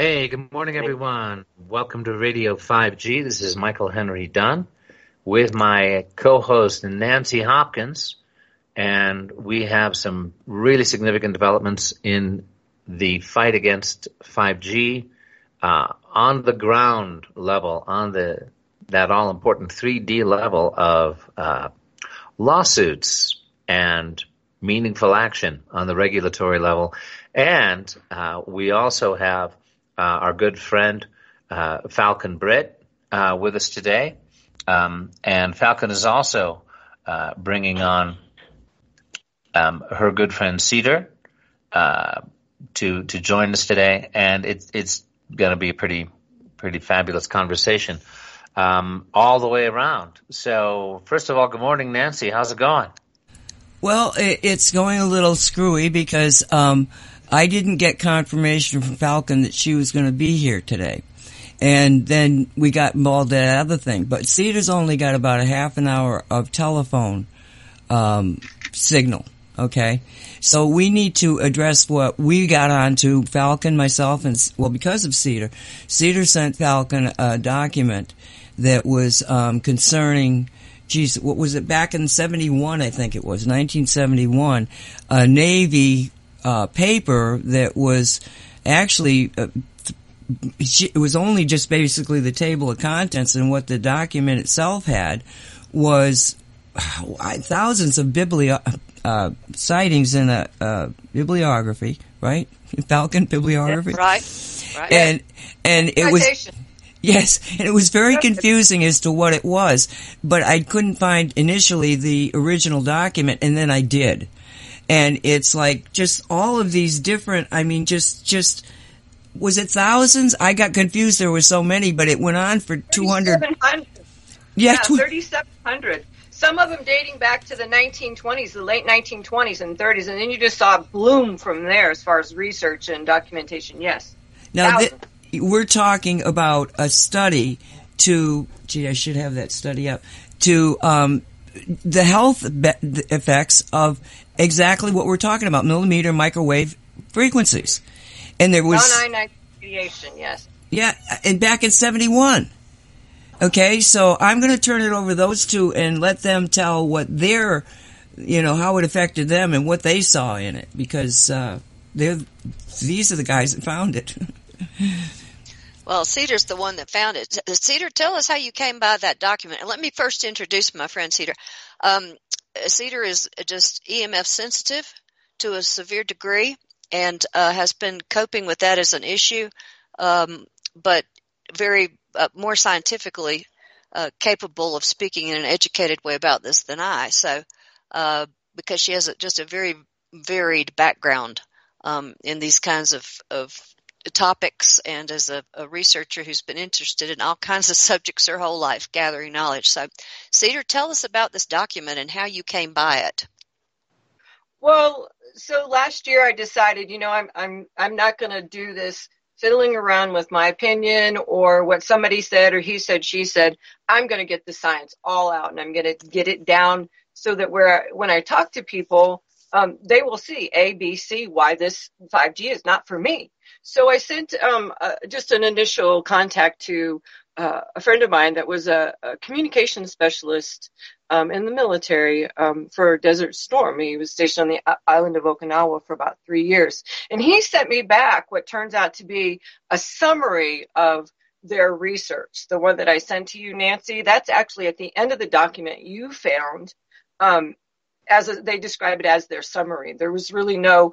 Hey, good morning, everyone. Welcome to Radio 5G. This is Michael Henry Dunn with my co-host Nancy Hopkins, and we have some really significant developments in the fight against 5G on the ground level, on that all-important 3D level of lawsuits and meaningful action on the regulatory level. And we also have our good friend Falcon Britt with us today. And Falcon is also bringing on her good friend Cedar to join us today. And it's going to be a pretty fabulous conversation all the way around. So first of all, good morning, Nancy. How's it going? Well, it's going a little screwy because I didn't get confirmation from Falcon that she was going to be here today. And then we got involved in that other thing. But Cedar's only got about a half an hour of telephone signal, okay? So we need to address what we got onto, Falcon, myself, and, well, because of Cedar. Cedar sent Falcon a document that was concerning... Geez, what was it? Back in 71, I think it was, 1971, a Navy paper that was actually, it was only just basically the table of contents, and what the document itself had was thousands of sightings in a bibliography, right? Falcon bibliography. Right. And it was... Yes, and it was very confusing as to what it was, but I couldn't find initially the original document, and then I did. And it's like just all of these different, I mean, just was it thousands? I got confused. There were so many, but it went on for 200. 3,700. Yeah, 3,700. Some of them dating back to the 1920s, the late 1920s and 30s, and then you just saw it bloom from there as far as research and documentation. Yes. Now, we're talking about a study to, I should have that study up, to the health effects of exactly what we're talking about, millimeter microwave frequencies. And there was... non-ionized radiation, yes. Yeah, and back in 71. Okay, so I'm going to turn it over to those two and let them tell what their, how it affected them and what they saw in it, because these are the guys that found it. Well, Cedar's the one that found it. Cedar, tell us how you came by that document. And let me first introduce my friend Cedar. Cedar is just EMF sensitive to a severe degree and has been coping with that as an issue, but very more scientifically capable of speaking in an educated way about this than I. So because she has just a very varied background in these kinds of topics, and as a researcher who's been interested in all kinds of subjects her whole life, gathering knowledge. So, Cedar, tell us about this document and how you came by it. Well, so last year I decided, I'm not going to do this fiddling around with my opinion or what somebody said or he said, she said. I'm going to get the science all out, and I'm going to get it down so that when I talk to people, they will see A, B, C, why this 5G is not for me. So I sent just an initial contact to a friend of mine that was a communications specialist in the military for Desert Storm. He was stationed on the island of Okinawa for about 3 years. And he sent me back what turns out to be a summary of their research. The one that I sent to you, Nancy, that's actually at the end of the document you found. They describe it as their summary. There was really no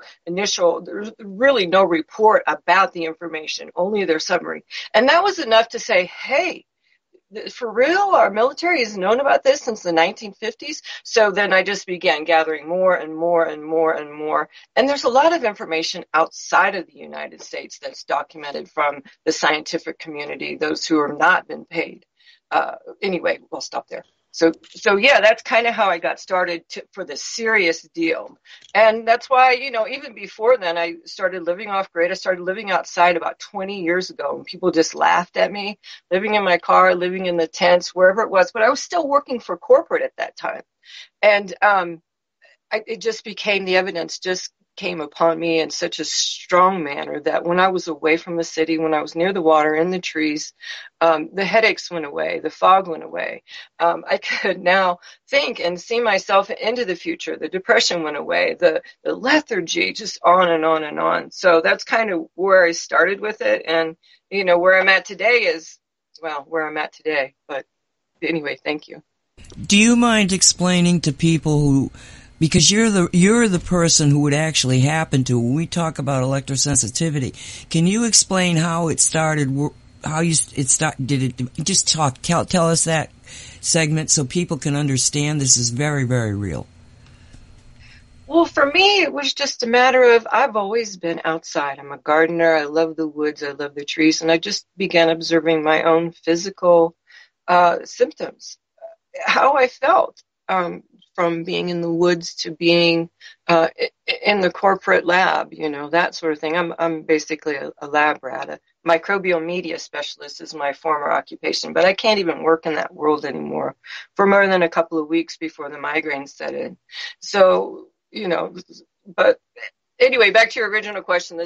report about the information, only their summary. And that was enough to say, hey, for real, our military has known about this since the 1950s. So then I just began gathering more and more and more and more. And there's a lot of information outside of the United States that's documented from the scientific community, those who have not been paid. Anyway, we'll stop there. So yeah, that's kind of how I got started for the serious deal. And that's why, even before then, I started living off grid. I started living outside about 20 years ago, and people just laughed at me, living in my car, living in the tents, wherever it was. But I was still working for corporate at that time. And it just became, the evidence just came upon me in such a strong manner that when I was away from the city, when I was near the water, in the trees, the headaches went away, the fog went away. I could now think and see myself into the future. The depression went away, the lethargy, just on and on and on. So that's kind of where I started with it. And, where I'm at today is, well, where I'm at today. But anyway, thank you. Do you mind explaining to people who, because you're the person who would actually happen to when we talk about electrosensitivity, can you explain how it started? Tell us that segment so people can understand this is very, very real. Well, for me, it was just a matter of, I've always been outside. I'm a gardener. I love the woods. I love the trees. And I just began observing my own physical symptoms, how I felt from being in the woods to being in the corporate lab, that sort of thing. I'm basically a lab rat. A microbial media specialist is my former occupation, but I can't even work in that world anymore for more than a couple of weeks before the migraines set in. So, but anyway, back to your original question.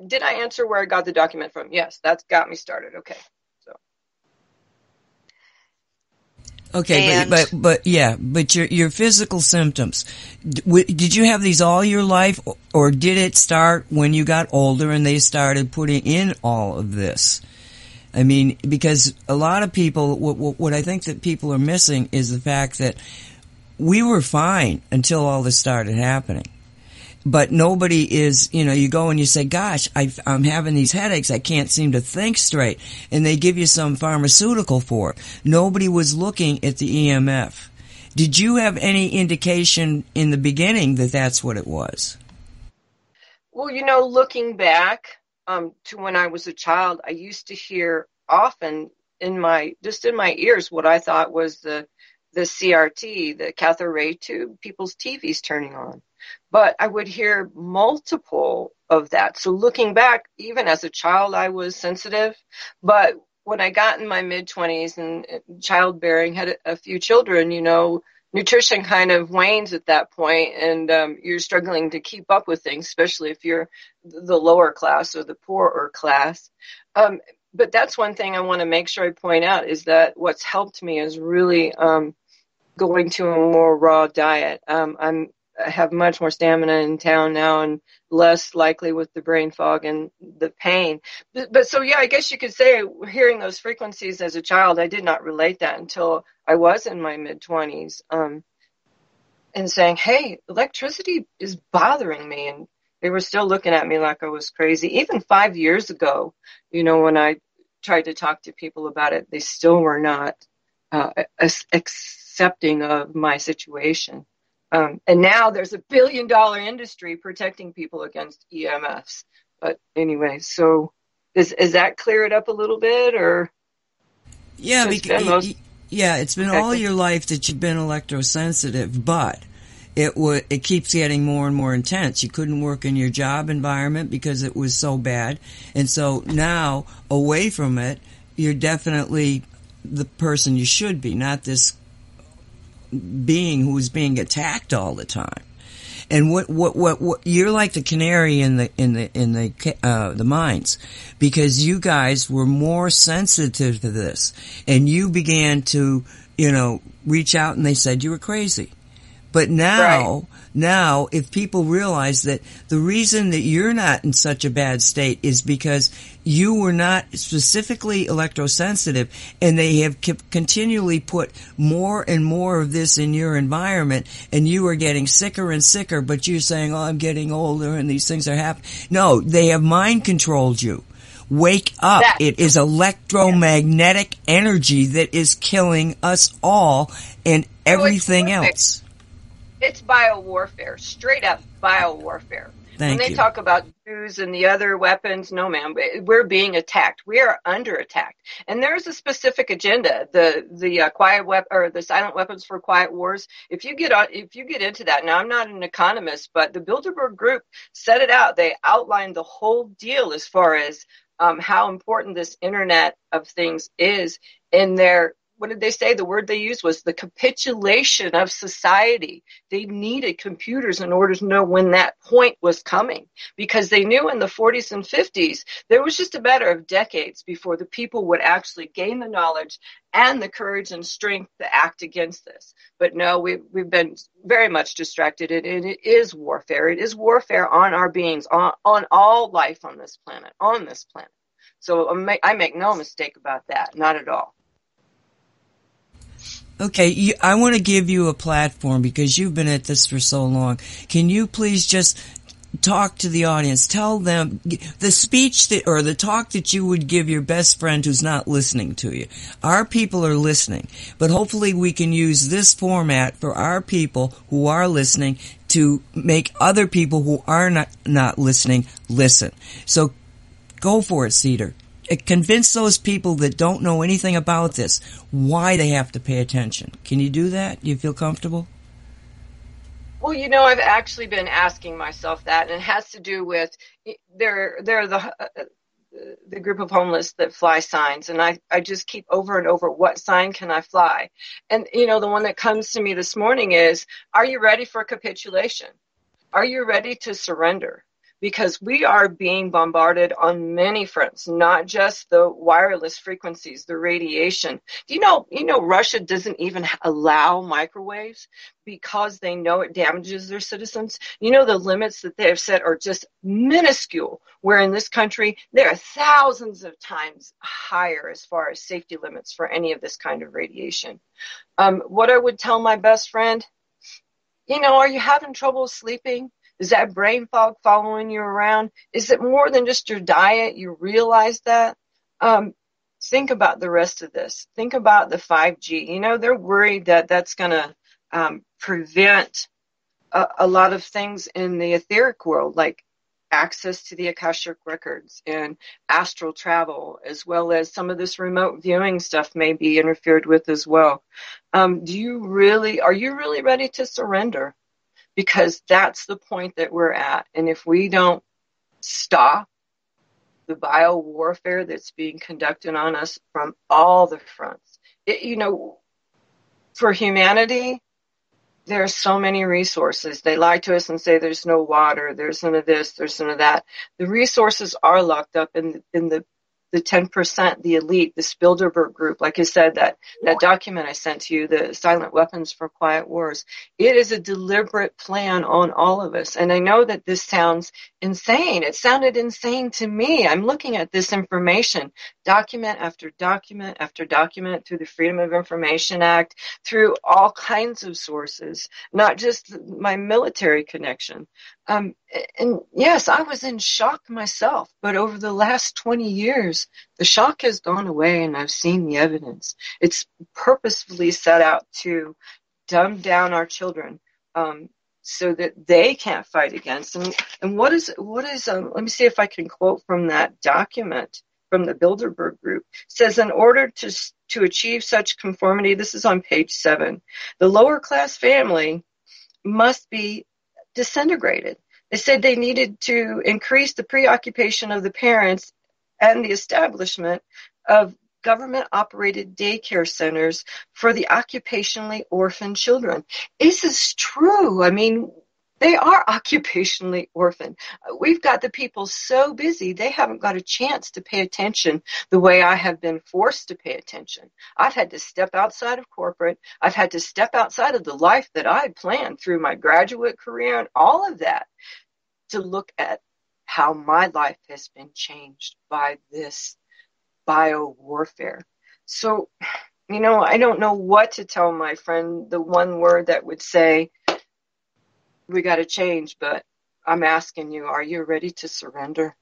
Did I answer where I got the document from? Yes, that's got me started. Okay. Okay, but your physical symptoms, did you have these all your life, or did it start when you got older and they started putting in all of this? I mean, because a lot of people, what I think that people are missing is the fact that we were fine until all this started happening. But nobody is, you go and you say, gosh, I'm having these headaches. I can't seem to think straight. And they give you some pharmaceutical for it. Nobody was looking at the EMF. Did you have any indication in the beginning that that's what it was? Well, looking back to when I was a child, I used to hear often in my ears what I thought was the CRT, the cathode ray tube, people's TVs turning on. But I would hear multiple of that. So looking back, even as a child, I was sensitive. But when I got in my mid-20s and childbearing, had a few children, nutrition kind of wanes at that point, and you're struggling to keep up with things, especially if you're the lower class or the poorer class. But that's one thing I want to make sure I point out, is that what's helped me is really going to a more raw diet. I have much more stamina in town now and less likely with the brain fog and the pain. But so, yeah, I guess you could say hearing those frequencies as a child, I did not relate that until I was in my mid-20s and saying, hey, electricity is bothering me. And they were still looking at me like I was crazy. Even 5 years ago, when I tried to talk to people about it, they still were not accepting of my situation. And now there's $1 billion industry protecting people against EMFs. But anyway, so is that clear it up a little bit, or? Yeah, it's been all your life that you've been electrosensitive, but it keeps getting more and more intense. You couldn't work in your job environment because it was so bad, and so now away from it, you're definitely the person you should be, not this being who is being attacked all the time. And what you're like the canary in the mines, because you guys were more sensitive to this, and you began to reach out, and they said you were crazy. But now, if people realize that the reason that you're not in such a bad state is because you were not specifically electrosensitive, and they have continually put more and more of this in your environment, and you are getting sicker and sicker, but you're saying, I'm getting older and these things are happening. No, they have mind controlled you. Wake up. It is electromagnetic energy that is killing us all and everything else. It's biowarfare, straight up biowarfare. When they talk about Jews and the other weapons, no, ma'am, we're being attacked. We are under attack, and there's a specific agenda. The quiet or the silent weapons for quiet wars. If you get into that, now I'm not an economist, but the Bilderberg Group set it out. They outlined the whole deal as far as how important this Internet of Things is in their what did they say? The word they used was the capitulation of society. They needed computers in order to know when that point was coming, because they knew in the 40s and 50s, there was just a matter of decades before the people would actually gain the knowledge and the courage and strength to act against this. But no, we've been very much distracted, and it is warfare. It is warfare on our beings, on all life on this planet, So I make no mistake about that, not at all. Okay, I want to give you a platform because you've been at this for so long. Can you please just talk to the audience? Tell them the speech or the talk that you would give your best friend who's not listening to you. Our people are listening, but hopefully we can use this format for our people who are listening to make other people who are not listening listen. So go for it, Cedar. Convince those people that don't know anything about this why they have to pay attention. Can you do that? You feel comfortable? Well, I've actually been asking myself that, and it has to do with they're the group of homeless that fly signs, and I just keep over and over, what sign can I fly? And the one that comes to me this morning is, are you ready for capitulation? Are you ready to surrender? Because we are being bombarded on many fronts, not just the wireless frequencies, the radiation. You know, Russia doesn't even allow microwaves because they know it damages their citizens. The limits that they have set are just minuscule, where in this country, there are thousands of times higher as far as safety limits for any of this kind of radiation. What I would tell my best friend, are you having trouble sleeping? Is that brain fog following you around? Is it more than just your diet? You realize that? Think about the rest of this. Think about the 5G. They're worried that that's going to prevent a lot of things in the etheric world, like access to the Akashic records and astral travel, as well as some of this remote viewing stuff may be interfered with as well. Are you really ready to surrender? Because that's the point that we're at. And if we don't stop the bio warfare that's being conducted on us from all the fronts, for humanity, there are so many resources. They lie to us and say there's no water, there's none of this, there's none of that. The resources are locked up in the 10%, the elite, the Bilderberg group. Like I said, that document I sent to you, the Silent Weapons for Quiet Wars, it is a deliberate plan on all of us. And I know that this sounds insane. It sounded insane to me. I'm looking at this information, document after document after document, through the Freedom of Information Act, through all kinds of sources, not just my military connection. And yes, I was in shock myself, but over the last 20 years, the shock has gone away and I've seen the evidence. It's purposefully set out to dumb down our children, so that they can't fight against. And what is, let me see if I can quote from that document from the Bilderberg group. It says, in order to achieve such conformity, this is on page 7, the lower class family must be disintegrated. They said they needed to increase the preoccupation of the parents and the establishment of government-operated daycare centers for the occupationally orphaned children. This is true. I mean, they are occupationally orphaned. We've got the people so busy, they haven't got a chance to pay attention the way I have been forced to pay attention. I've had to step outside of corporate. I've had to step outside of the life that I had planned through my graduate career and all of that to look at how my life has been changed by this bio warfare. So, I don't know what to tell my friend, the one word that would say, we got to change, but I'm asking you, are you ready to surrender?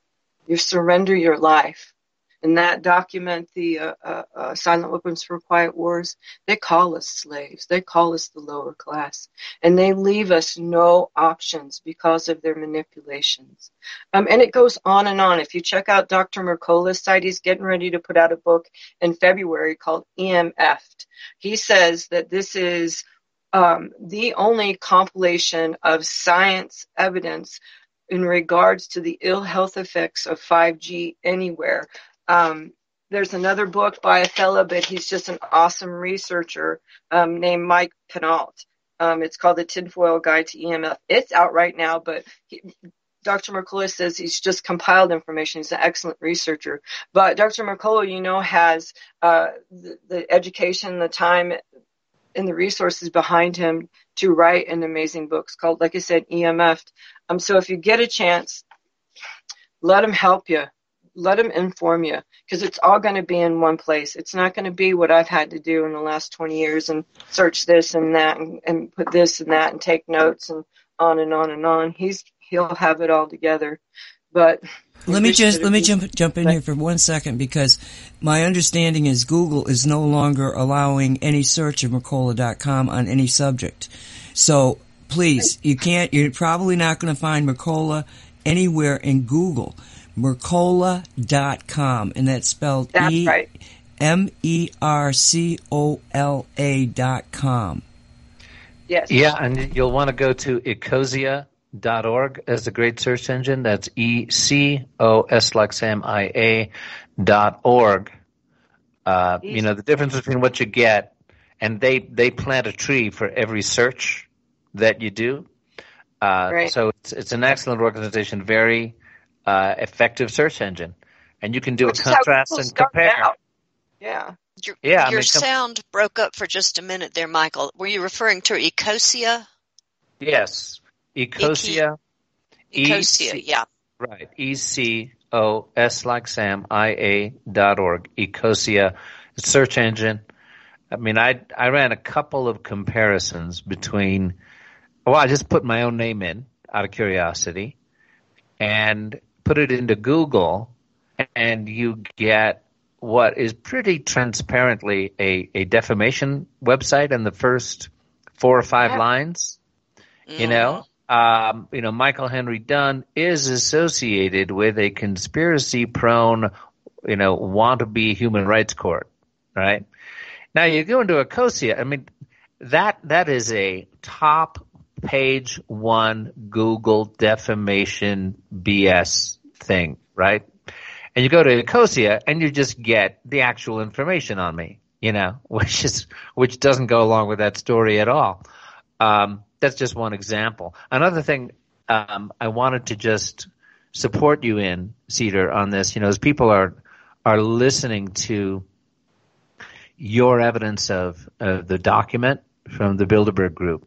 You surrender your life. In that document, the Silent Weapons for Quiet Wars, they call us slaves. They call us the lower class. And they leave us no options because of their manipulations. And it goes on and on. If you check out Dr. Mercola's site, he's getting ready to put out a book in February called EMF'd. He says that this is the only compilation of science evidence in regards to the ill health effects of 5G anywhere. there's another book by a fellow, but he's just an awesome researcher named Mike Penault. It's called The Tinfoil Guide to EMF. It's out right now, but Dr. Mercola says he's just compiled information. He's an excellent researcher. But Dr. Mercola, has the education, the time, and the resources behind him to write an amazing book called, like I said, EMF. So if you get a chance, let him help you. Let him inform you, because it's all going to be in one place. It's not going to be what I've had to do in the last 20 years and search this and that and put this and that and take notes and on and on and on. He'll have it all together. But let me jump in here for 1 second, because my understanding is Google is no longer allowing any search of Mercola.com on any subject. So please, you're probably not going to find Mercola anywhere in Google. Mercola.com, and that's spelled right. MERCOLA.com. Yes. Yeah, and you'll want to go to ecosia.org as the great search engine. That's ECOS like Sam IA.org. The difference between what you get, and they plant a tree for every search that you do. Right. So it's an excellent organization, very effective search engine, and you can do a contrast and compare. Yeah. Your sound broke up for just a minute there, Michael. Were you referring to Ecosia? Yes, Ecosia. Ecosia, yeah. Right, ECOS like Sam IA.org. Ecosia search engine. I mean, I ran a couple of comparisons between. Well, I just put my own name in out of curiosity, and put it into Google, and you get what is pretty transparently a defamation website in the first 4 or 5 lines. Michael Henry Dunn is associated with a conspiracy-prone, wannabe human rights court, right? Now you go into Ecosia. I mean, that is a top page 1 Google defamation BS thing, right? And you go to Ecosia and you just get the actual information on me, which doesn't go along with that story at all. That's just one example. Another thing I wanted to just support you in, Cedar, on this, as people are listening to your evidence of the document from the Bilderberg Group.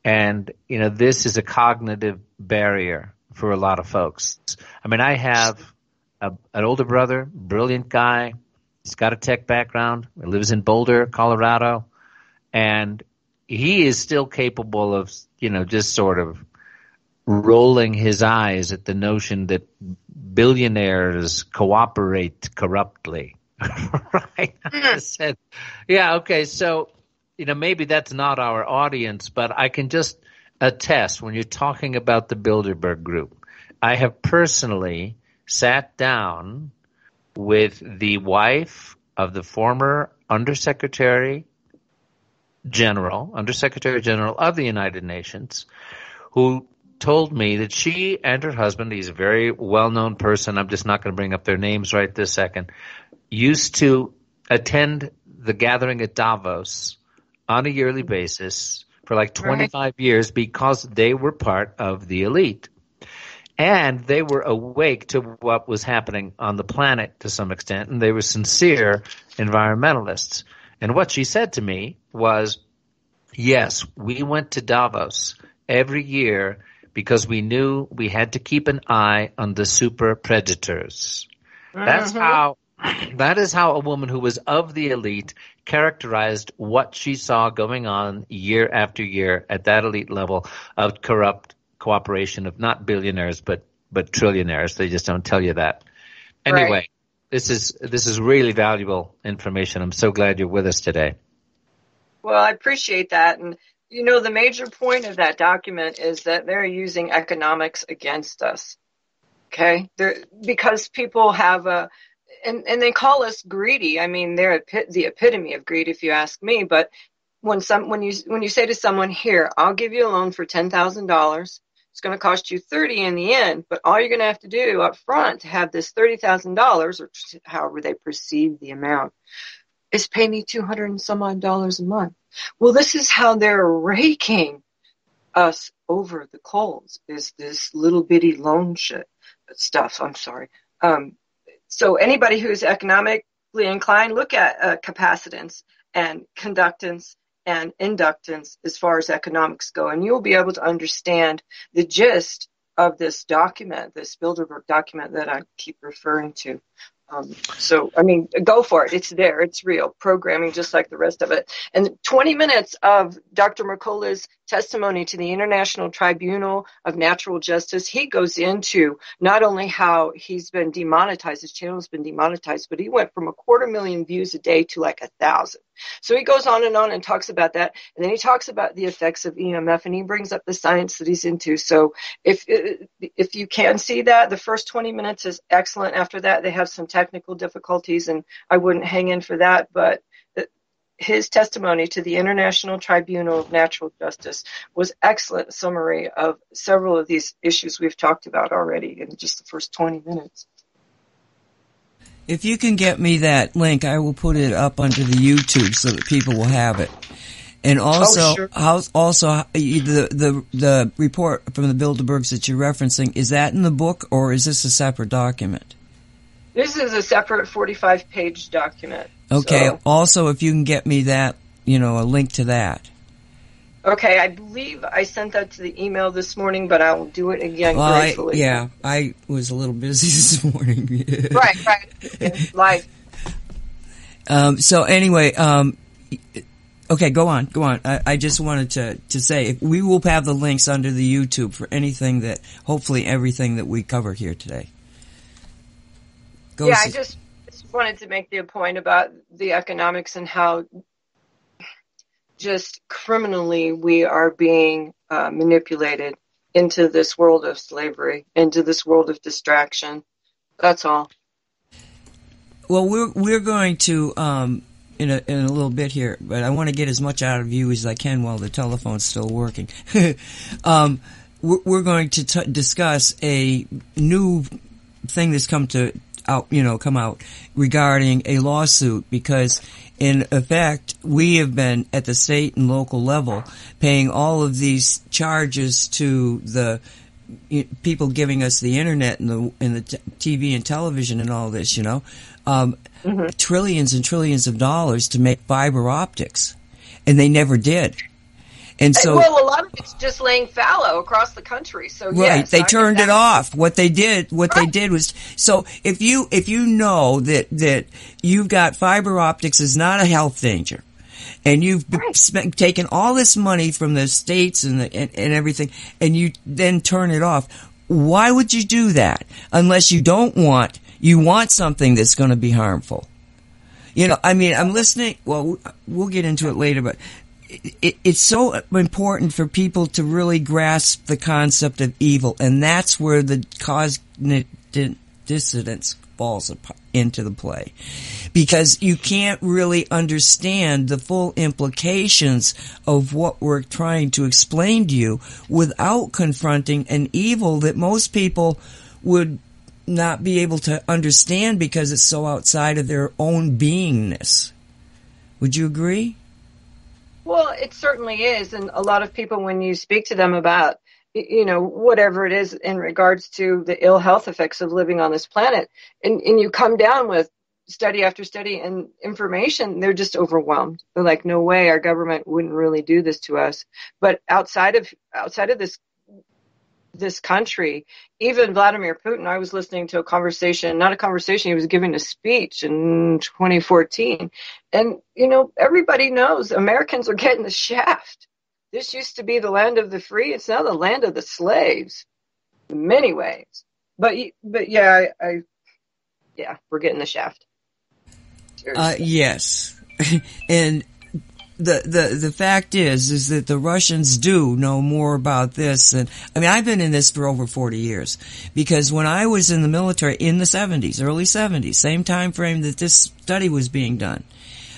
And, this is a cognitive barrier for a lot of folks. I mean, I have an older brother, brilliant guy. He's got a tech background. He lives in Boulder, Colorado. And he is still capable of, just sort of rolling his eyes at the notion that billionaires cooperate corruptly. Right? I said, yeah, okay, so maybe that's not our audience, but I can just attest when you're talking about the Bilderberg Group. I have personally sat down with the wife of the former Undersecretary General of the United Nations, who told me that she and her husband, he's a very well-known person, I'm just not going to bring up their names right this second, used to attend the gathering at Davos on a yearly basis for like 25 years because they were part of the elite. And they were awake to what was happening on the planet to some extent, and they were sincere environmentalists. And what she said to me was, yes, we went to Davos every year because we knew we had to keep an eye on the super predators. That is how a woman who was of the elite characterized what she saw going on year after year at that elite level of corrupt cooperation of not billionaires but trillionaires. They just don't tell you that. Anyway, right. This is really valuable information. I'm so glad you're with us today. Well, I appreciate that. And the major point of that document is that they're using economics against us. Okay? Because people have and they call us greedy. I mean, they're the epitome of greed, if you ask me. But when you say to someone, here, I'll give you a loan for $10,000 It's going to cost you $30 in the end, but all you're going to have to do up front to have this $30,000, or however they perceive the amount, is pay me $200 and some odd a month. Well, this is how they're raking us over the coals, is this little bitty loan stuff. I'm sorry. So anybody who's economically inclined, look at capacitance and conductance and inductance as far as economics go, and you'll be able to understand the gist of this document, this Bilderberg document that I keep referring to. So, I mean, go for it. It's there. It's real. Programming, just like the rest of it. And 20 minutes of Dr. Mercola's testimony to the International Tribunal of Natural Justice, he goes into not only how he's been demonetized, his channel's been demonetized, but he went from 250,000 views a day to like 1,000. So he goes on and talks about that. And then he talks about the effects of EMF, and he brings up the science that he's into. So if you can see that, the first 20 minutes is excellent. After that, they have some technical difficulties, and I wouldn't hang in for that. But his testimony to the International Tribunal of Natural Justice was excellent summary of several of these issues we've talked about already in just the first 20 minutes. If you can get me that link, I will put it up onto the YouTube so that people will have it. And also, sure. The report from the Bilderbergs that you're referencing, is that in the book, or is this a separate document? This is a separate 45-page document. Okay. So. Also, if you can get me that, a link to that. Okay, I believe I sent that to the email this morning, but I will do it again gratefully. I was a little busy this morning. Right. Life. So anyway, okay, go on. I just wanted to say, we will have the links under the YouTube for hopefully everything that we cover here today. I just wanted to make the point about the economics and how just criminally we are being manipulated into this world of slavery, into this world of distraction. That's all. Well, we're going to in a little bit here, but I want to get as much out of you as I can while the telephone's still working. We're going to discuss a new thing that's come out regarding a lawsuit, because in effect we have been at the state and local level paying all of these charges to the people giving us the internet and the TV and television and all this, trillions and trillions of dollars to make fiber optics, and they never did. And so, well, a lot of it's just laying fallow across the country. So right, yes, they turned it off. What they did was, so if you know that you've got fiber optics is not a health danger, and you've taken all this money from the states and everything, and you then turn it off, why would you do that unless you want something that's going to be harmful? I'm listening. Well, we'll get into it later, but it's so important for people to really grasp the concept of evil, and that's where the cognitive dissonance falls into the play, because you can't really understand the full implications of what we're trying to explain to you without confronting an evil that most people would not be able to understand because it's so outside of their own beingness. Would you agree? Well, it certainly is. And a lot of people, when you speak to them about, whatever it is in regards to the ill health effects of living on this planet, and you come down with study after study and information, they're just overwhelmed. They're like, no way, our government wouldn't really do this to us. But outside of this country, even Vladimir Putin, I was listening to he was giving a speech in 2014. And, everybody knows Americans are getting the shaft. This used to be the land of the free. It's now the land of the slaves in many ways. But yeah, we're getting the shaft. Yes. And the fact is that the Russians do know more about this. And I've been in this for over 40 years, because when I was in the military in the 70s, early 70s, same time frame that this study was being done,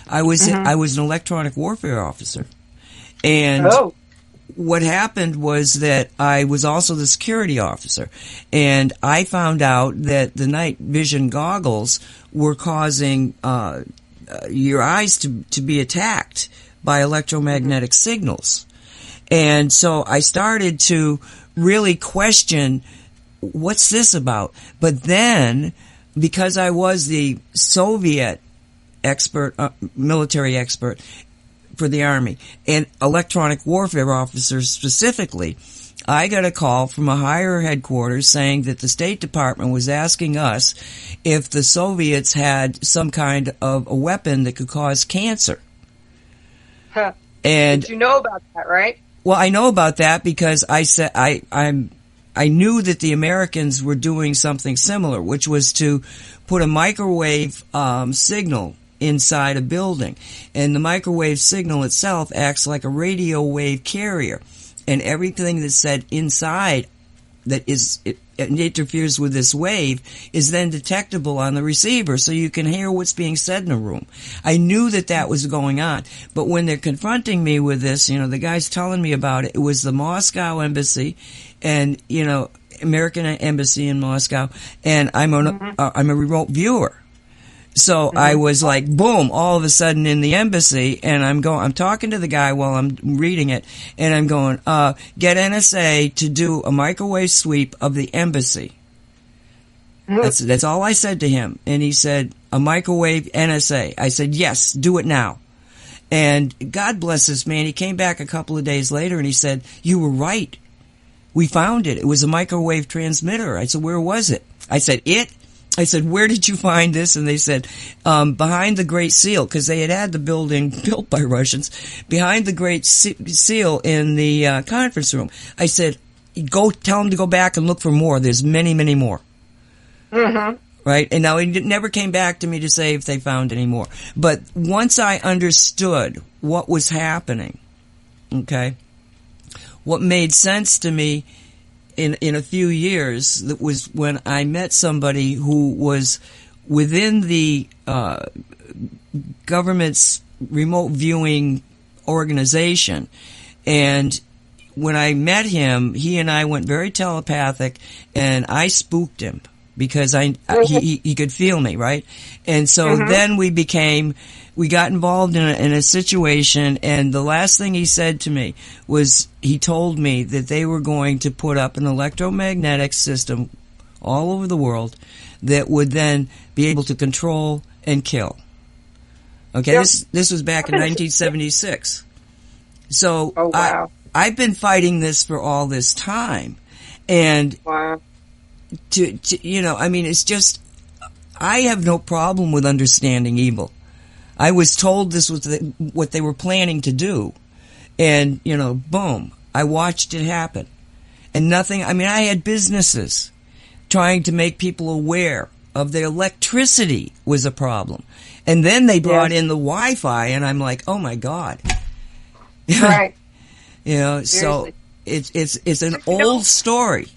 I was an electronic warfare officer. And what happened was that I was also the security officer, and I found out that the night vision goggles were causing your eyes to be attacked by electromagnetic signals. And so I started to really question, what's this about? But then, because I was the Soviet expert, military expert for the Army, and electronic warfare officers specifically, I got a call from a higher headquarters saying that the State Department was asking us if the Soviets had some kind of a weapon that could cause cancer. Huh. And Did you know about that, right? well, I know about that because I said I knew that the Americans were doing something similar, which was to put a microwave signal inside a building, and the microwave signal itself acts like a radio wave carrier, and everything that's said inside that it interferes with this wave is then detectable on the receiver, so you can hear what's being said in a room. I knew that was going on, but when they're confronting me with this, the guy's telling me about it. It was the Moscow embassy, and American embassy in Moscow, and I'm a remote viewer. So I was like, boom, all of a sudden in the embassy, and I'm talking to the guy while I'm reading it, and I'm going, get NSA to do a microwave sweep of the embassy. That's all I said to him. And he said, a microwave NSA. I said, yes, do it now. And God bless this man. He came back a couple of days later and he said, you were right. We found it. It was a microwave transmitter. I said, where was it? I said, I said, where did you find this? And they said, behind the Great Seal, because they had the building built by Russians, behind the Great Seal in the conference room. I said, go tell them to go back and look for more. There's many, many more. Right? And now he never came back to me to say if they found any more. But once I understood what was happening, okay, what made sense to me in a few years, that was when I met somebody who was within the government's remote viewing organization. And when I met him, he and I went very telepathic, and I spooked him because he could feel me, right? And so then we got involved in a situation, and the last thing he said to me was, he told me that they were going to put up an electromagnetic system all over the world that would then be able to control and kill. Okay, yep. This was back in 1976. So oh, wow. I've been fighting this for all this time, and wow. It's just, I have no problem with understanding evil. I was told this was what they were planning to do. And, boom, I watched it happen. And nothing, I had businesses trying to make people aware of the electricity was a problem. And then they brought in the Wi-Fi, and I'm like, oh my God. Right. So it's an old story.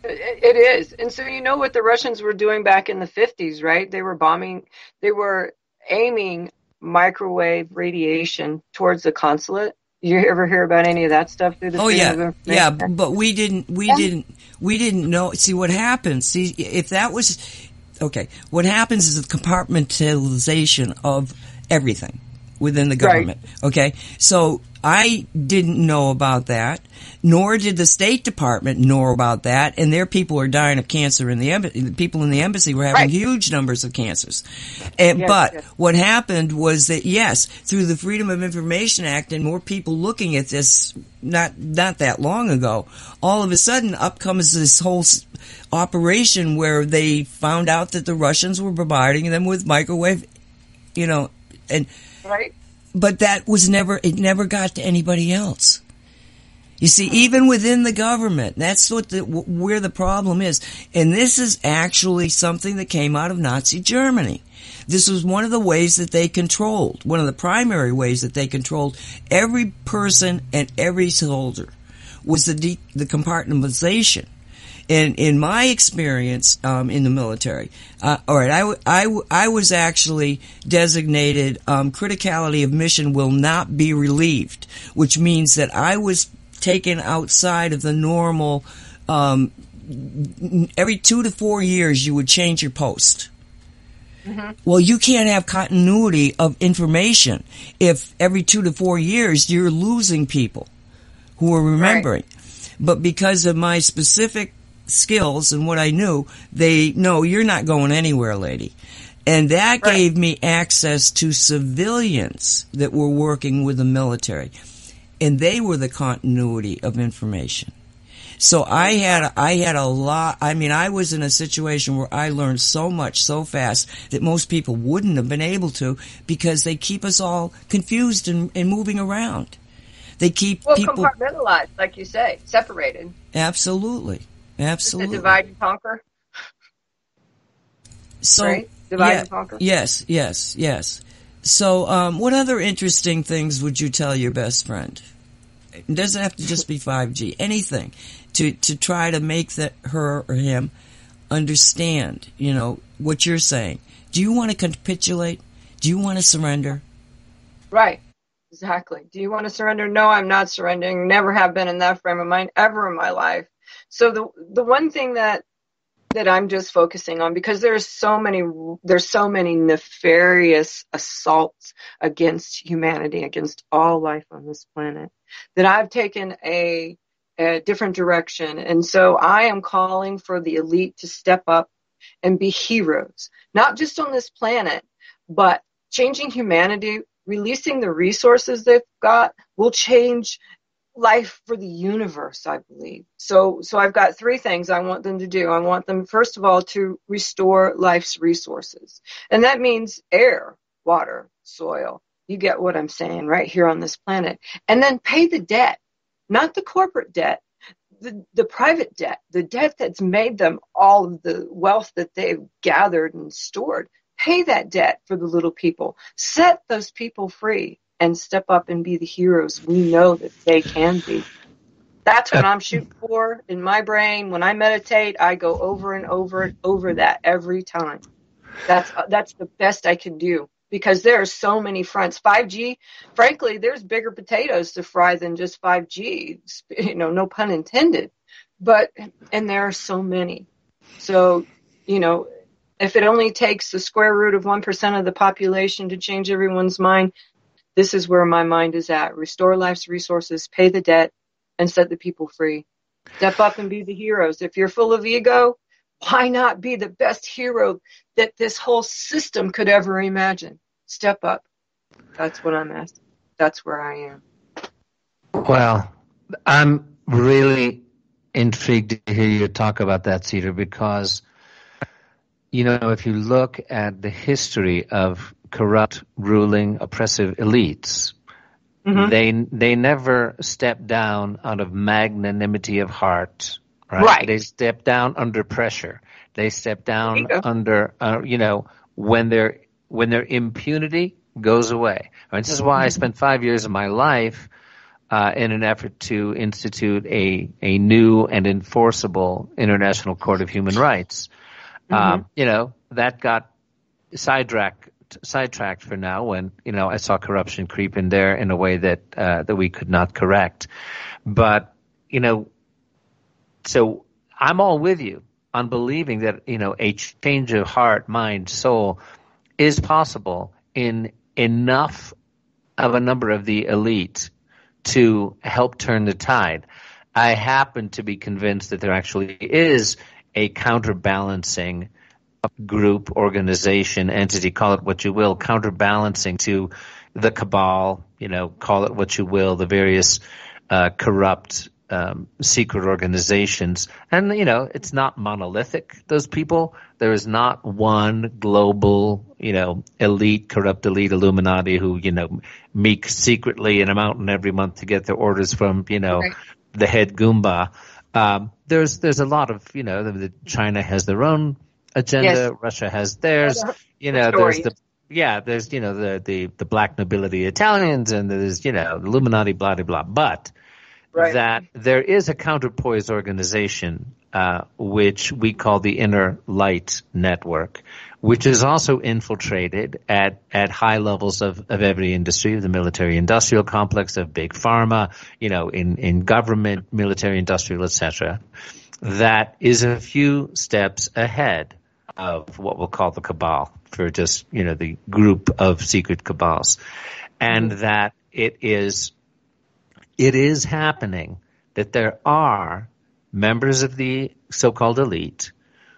It is. And so what the Russians were doing back in the 50s, right? They were aiming microwave radiation towards the consulate. You ever hear about any of that stuff through the Freedom of Information Act? But we didn't know. See what happens. If that was okay, what happens is the compartmentalization of everything within the government. Right. Okay, so I didn't know about that, nor did the State Department know about that, and their people were dying of cancer in the embassy. The people in the embassy were having huge numbers of cancers. But what happened was that, yes, through the Freedom of Information Act and more people looking at this not that long ago, all of a sudden up comes this whole operation where they found out that the Russians were bombarding them with microwave, and right. But it never got to anybody else. You see, even within the government, that's where the problem is. And this is actually something that came out of Nazi Germany. This was one of the ways that they controlled, one of the primary ways that they controlled every person and every soldier, was the compartmentalization. In my experience in the military, all right, I was actually designated criticality of mission will not be relieved, which means that I was taken outside of the normal. Every 2 to 4 years, you would change your post. Mm-hmm. Well, you can't have continuity of information if every 2 to 4 years you're losing people who are remembering. Right. But because of my specific skills and what I knew, you're not going anywhere, lady. And that gave me access to civilians that were working with the military. And they were the continuity of information. So I had a lot. I mean, I was in a situation where I learned so much so fast that most people wouldn't have been able to, because they keep us all confused and moving around. They keep people compartmentalized, like you say, separated. Absolutely. Just a divide and conquer. So right? Divide and conquer. Yes. So, what other interesting things would you tell your best friend? It doesn't have to just be 5G. Anything to try to make her or him understand, what you're saying. Do you want to capitulate? Do you want to surrender? Right. Exactly. Do you want to surrender? No, I'm not surrendering. Never have been in that frame of mind ever in my life. So the one thing that I'm just focusing on, because there's so many nefarious assaults against humanity, against all life on this planet, that I've taken a different direction. And so I am calling for the elite to step up and be heroes, not just on this planet, but changing humanity, releasing the resources they've got will change life for the universe, I believe. So I've got 3 things I want them to do. I want them, first of all, to restore life's resources. And that means air, water, soil. You get what I'm saying, right here on this planet. And then pay the debt, not the corporate debt, the private debt, the debt that's made them all of the wealth that they've gathered and stored. Pay that debt for the little people. Set those people free and step up and be the heroes we know that they can be. That's what I'm shooting for in my brain. When I meditate, I go over and over and over that every time. That's the best I can do, because there are so many fronts. 5G, frankly, there's bigger potatoes to fry than just 5G, no pun intended. And there are so many. So, if it only takes the square root of 1% of the population to change everyone's mind, this is where my mind is at. Restore life's resources, pay the debt, and set the people free. Step up and be the heroes. If you're full of ego, why not be the best hero that this whole system could ever imagine? Step up. That's what I'm asking. That's where I am. Well, I'm really intrigued to hear you talk about that, Cedar, because, if you look at the history of corrupt, ruling, oppressive elites, they never step down out of magnanimity of heart, right? They step down under pressure. They step down under, when their impunity goes away. This is why I spent 5 years of my life in an effort to institute a new and enforceable International Court of Human Rights. That got sidetracked for now when, I saw corruption creep in there in a way that we could not correct. But, so I'm all with you on believing that, a change of heart, mind, soul is possible in enough of a number of the elite to help turn the tide. I happen to be convinced that there actually is a counterbalancing group, organization, entity, call it what you will, counterbalancing to the cabal, call it what you will, the various corrupt secret organizations. And, it's not monolithic, those people. There is not one global, elite, corrupt elite Illuminati who, meek secretly in a mountain every month to get their orders from, the head Goomba. There's a lot of, China has their own agenda. Yes. Russia has theirs. There's the black nobility Italians, and there's Illuminati, blah blah blah. But that there is a counterpoise organization which we call the Inner Light Network, which is also infiltrated at high levels of every industry, of the military-industrial complex, of big pharma, in government, military-industrial, etc. That is a few steps ahead of what we'll call the cabal, for just, the group of secret cabals. And that it is happening that there are members of the so-called elite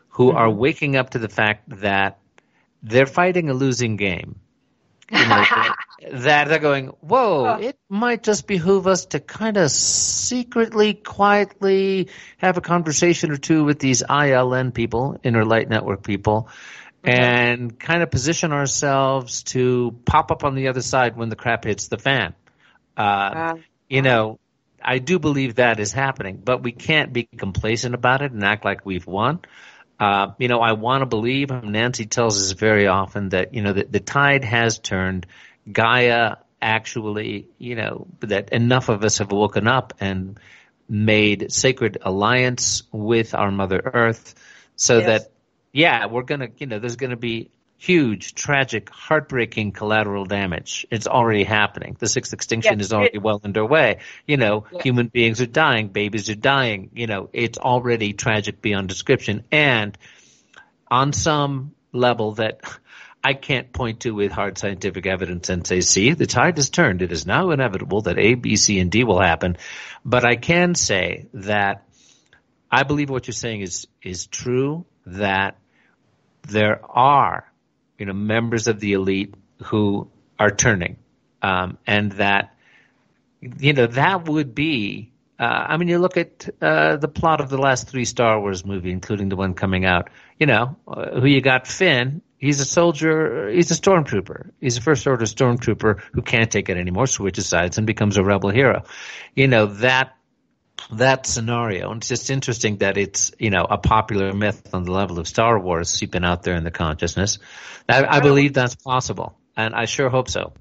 who are waking up to the fact that they're fighting a losing game. That they're going, whoa, it might just behoove us to kind of secretly, quietly have a conversation or two with these ILN people, Inner Light Network people, and kind of position ourselves to pop up on the other side when the crap hits the fan. I do believe that is happening, but we can't be complacent about it and act like we've won. I want to believe, Nancy tells us very often that, the tide has turned. Gaia actually, that enough of us have woken up and made sacred alliance with our Mother Earth so that, we're going to, there's going to be huge, tragic, heartbreaking collateral damage. It's already happening. The sixth extinction is already well underway. Human beings are dying. Babies are dying. It's already tragic beyond description. And on some level that I can't point to with hard scientific evidence and say, see, the tide has turned. It is now inevitable that A, B, C, and D will happen. But I can say that I believe what you're saying is true, that there are members of the elite who are turning, and that, that would be, you look at the plot of the last 3 Star Wars movies, including the one coming out, who you got, Finn. He's a soldier. He's a stormtrooper. He's a first order stormtrooper who can't take it anymore, switches sides, and becomes a rebel hero. That scenario. And it's just interesting that it's, a popular myth on the level of Star Wars seeping out there in the consciousness. I believe that's possible, and I sure hope so.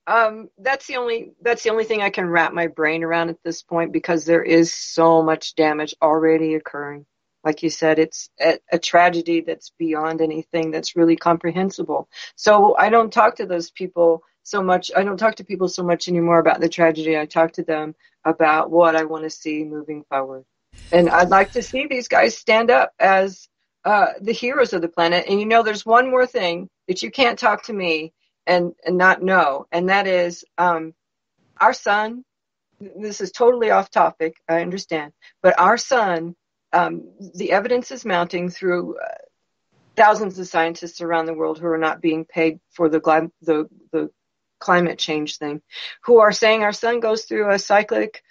That's the only thing I can wrap my brain around at this point, because there is so much damage already occurring. Like you said, it's a tragedy that's beyond anything that's really comprehensible. So I don't talk to those people so much. I don't talk to people so much anymore about the tragedy. I talk to them about what I want to see moving forward. And I'd like to see these guys stand up as the heroes of the planet. And there's one more thing that you can't talk to me and not know, and that is our sun. This is totally off topic, I understand, but our sun, the evidence is mounting through thousands of scientists around the world who are not being paid for the climate change thing, who are saying our sun goes through a cyclic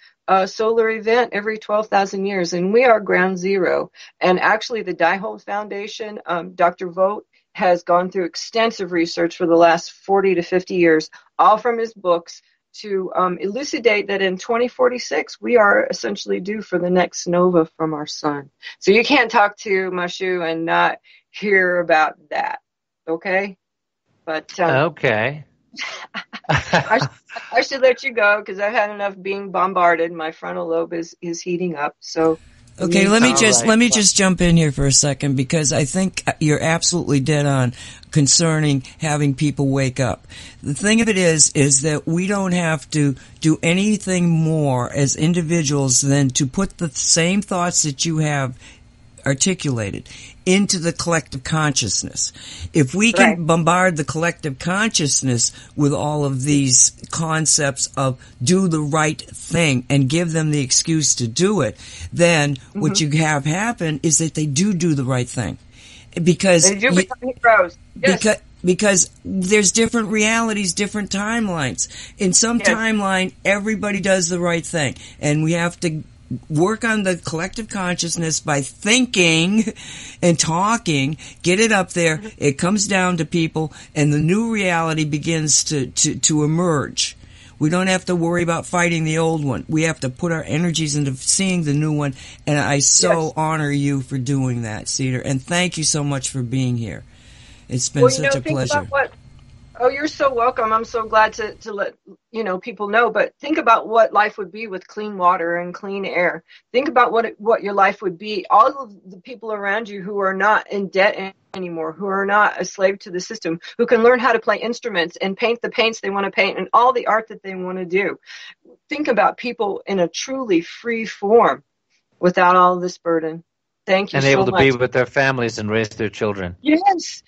solar event every 12,000 years, and we are ground zero. And actually, the Diehold Foundation, Dr. Vogt, has gone through extensive research for the last 40 to 50 years, all from his books, to elucidate that in 2046, we are essentially due for the next nova from our sun. So you can't talk to Mashu and not hear about that, okay? But okay. I should let you go, because I've had enough being bombarded. My frontal lobe is heating up. So okay, let me just jump in here for a second, because I think you're absolutely dead on concerning having people wake up. The thing of it is that we don't have to do anything more as individuals than to put the same thoughts that you have articulated into the collective consciousness. If we can bombard the collective consciousness with all of these concepts of do the right thing and give them the excuse to do it, then what you have happen is that they do the right thing. Because they do become heroes. Yes. Because there's different realities, different timelines. In some timeline, everybody does the right thing, and we have to work on the collective consciousness by thinking and talking, get it up there, it comes down to people, and the new reality begins to emerge. We don't have to worry about fighting the old one. We have to put our energies into seeing the new one, and I so honor you for doing that, Cedar, and thank you so much for being here. It's been such a pleasure. Oh, you're so welcome. I'm so glad to let people know. But think about what life would be with clean water and clean air. Think about what your life would be. All of the people around you who are not in debt anymore, who are not a slave to the system, who can learn how to play instruments and paint the paints they want to paint and all the art that they want to do. Think about people in a truly free form without all this burden. Thank you and so able to much. be with their families and raise their children. Yes,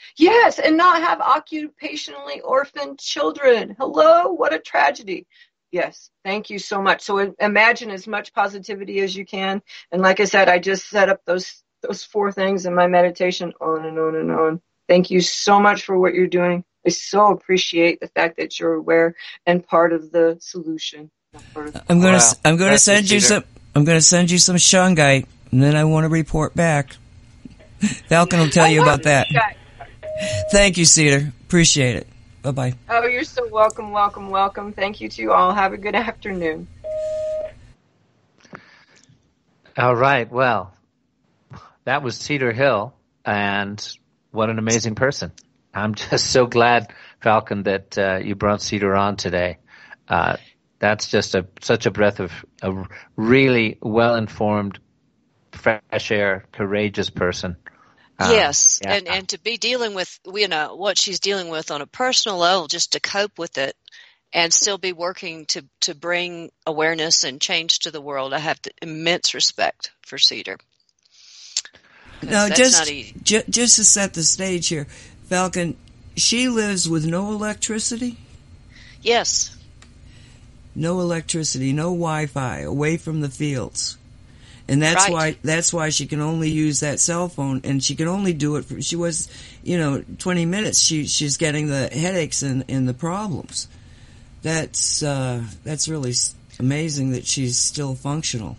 and not have occupationally orphaned children. Hello, what a tragedy. Yes, thank you so much. So imagine as much positivity as you can. And like I said, I just set up those 4 things in my meditation, on and on and on. Thank you so much for what you're doing. I so appreciate the fact that you're aware and part of the solution. I'm going to send you some shungite, and then I want to report back. Falcon will tell you about that. Thank you, Cedar. Appreciate it. Bye-bye. Oh, you're so welcome, welcome, welcome. Thank you to you all. Have a good afternoon. All right. Well, that was Cedar Hill, and what an amazing person. I'm just so glad, Falcon, that you brought Cedar on today. That's just such a breath of a really well-informed, fresh air, courageous person. Yes, yeah. and to be dealing with what she's dealing with on a personal level, just to cope with it, and still be working to bring awareness and change to the world. I have immense respect for Cedar. Now, just to set the stage here, Falcon, she lives with no electricity? Yes. No electricity, no Wi-Fi, away from the fields. And that's why she can only use that cell phone, and she can only do it 20 minutes. She's getting the headaches and the problems. That's really amazing that she's still functional.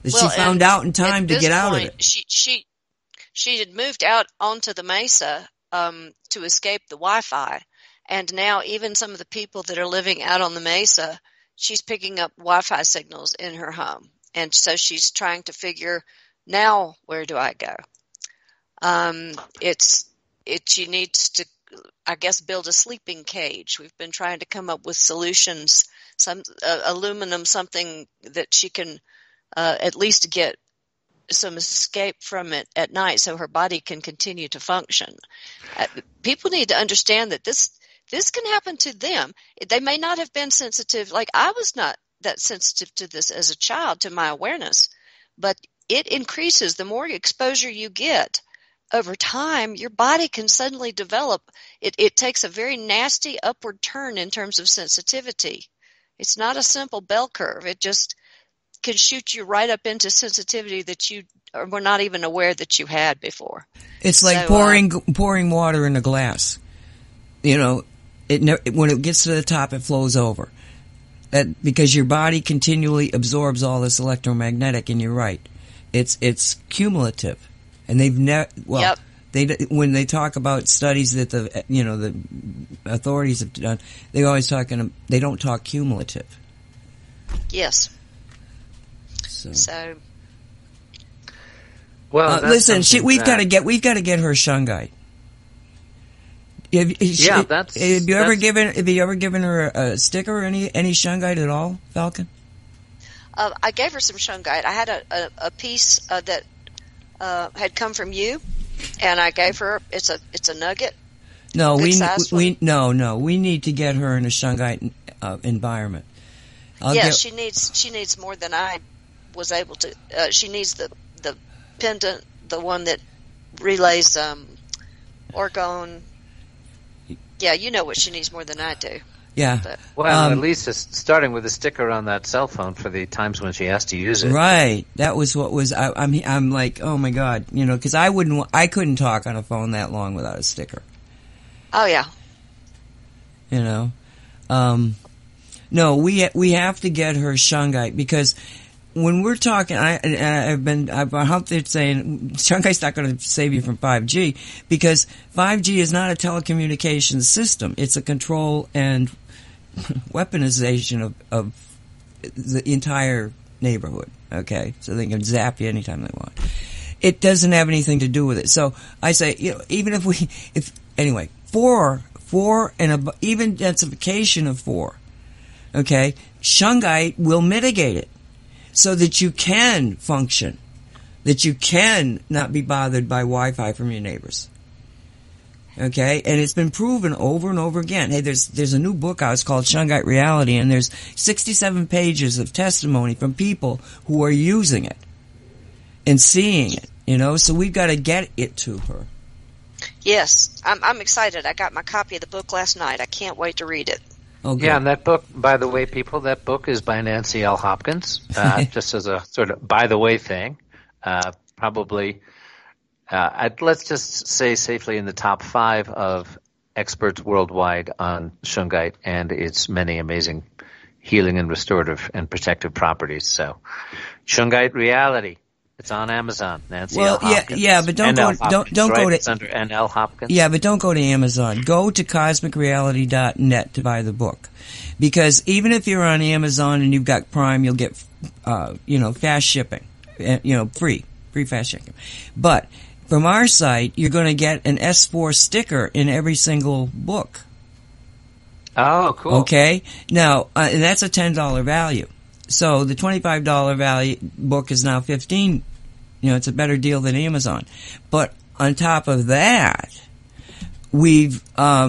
That she found out in time to get out of it. She had moved out onto the mesa to escape the Wi-Fi, and now even some of the people that are living out on the mesa, she's picking up Wi-Fi signals in her home. And so she's trying to figure, now where do I go? She needs to, I guess, build a sleeping cage. We've been trying to come up with solutions, some aluminum, something that she can at least get some escape from it at night, so her body can continue to function. People need to understand that this can happen to them. They may not have been sensitive, like I was not that sensitive to this as a child, to my awareness, but it increases the more exposure you get. Over time, your body can suddenly develop. It takes a very nasty upward turn in terms of sensitivity. It's not a simple bell curve. It just can shoot you right up into sensitivity that you were not even aware that you had before. It's like pouring water in a glass. When it gets to the top, it flows over. Because your body continually absorbs all this electromagnetic, and you're right, it's cumulative, and they've never. Well, yep. When they talk about studies that the authorities have done, they always they don't talk cumulative. Yes. So. Well, listen, we've got to get her shungite. Have you ever given her a sticker or any shungite at all, Falcon? I gave her some shungite. I had a piece that had come from you, and I gave her. It's a nugget. No, we need to get her in a shungite environment. She needs more than I was able to. She needs the pendant, the one that relays orgone. Yeah, you know what she needs more than I do. Yeah. But, at least it's starting with a sticker on that cell phone for the times when she has to use it. Right. That was what was. I'm like, oh my God, because I couldn't talk on a phone that long without a sticker. Oh yeah. No, we have to get her shungite, because when we're talking, I'm out there saying shungite's not going to save you from 5G, because 5G is not a telecommunications system. It's a control and weaponization of the entire neighborhood. Okay, so they can zap you anytime they want. It doesn't have anything to do with it. So I say, even anyway, 4 and even densification of 4, okay, shungite will mitigate it so that you can function, that you can not be bothered by Wi-Fi from your neighbors. Okay, and it's been proven over and over again. Hey, there's a new book out. It's called Shungite Reality, and there's 67 pages of testimony from people who are using it and seeing it. So we've got to get it to her. Yes, I'm excited. I got my copy of the book last night. I can't wait to read it. Okay. Yeah, and that book, by the way, people, that book is by Nancy L. Hopkins. Just as a sort of by the way thing, probably. Let's just say safely in the top 5 of experts worldwide on shungite and its many amazing healing and restorative and protective properties. So, Shungite Reality, it's on Amazon. Nancy L. Hopkins. Yeah, but don't go to. It's under NL Hopkins. Yeah, but don't go to Amazon. Go to cosmicreality.net to buy the book, because even if you're on Amazon and you've got Prime, you'll get fast shipping, free fast shipping, but from our site, you're going to get an S4 sticker in every single book. Oh, cool. Okay? Now, and that's a $10 value. So the $25 value book is now $15. It's a better deal than Amazon. But on top of that, we've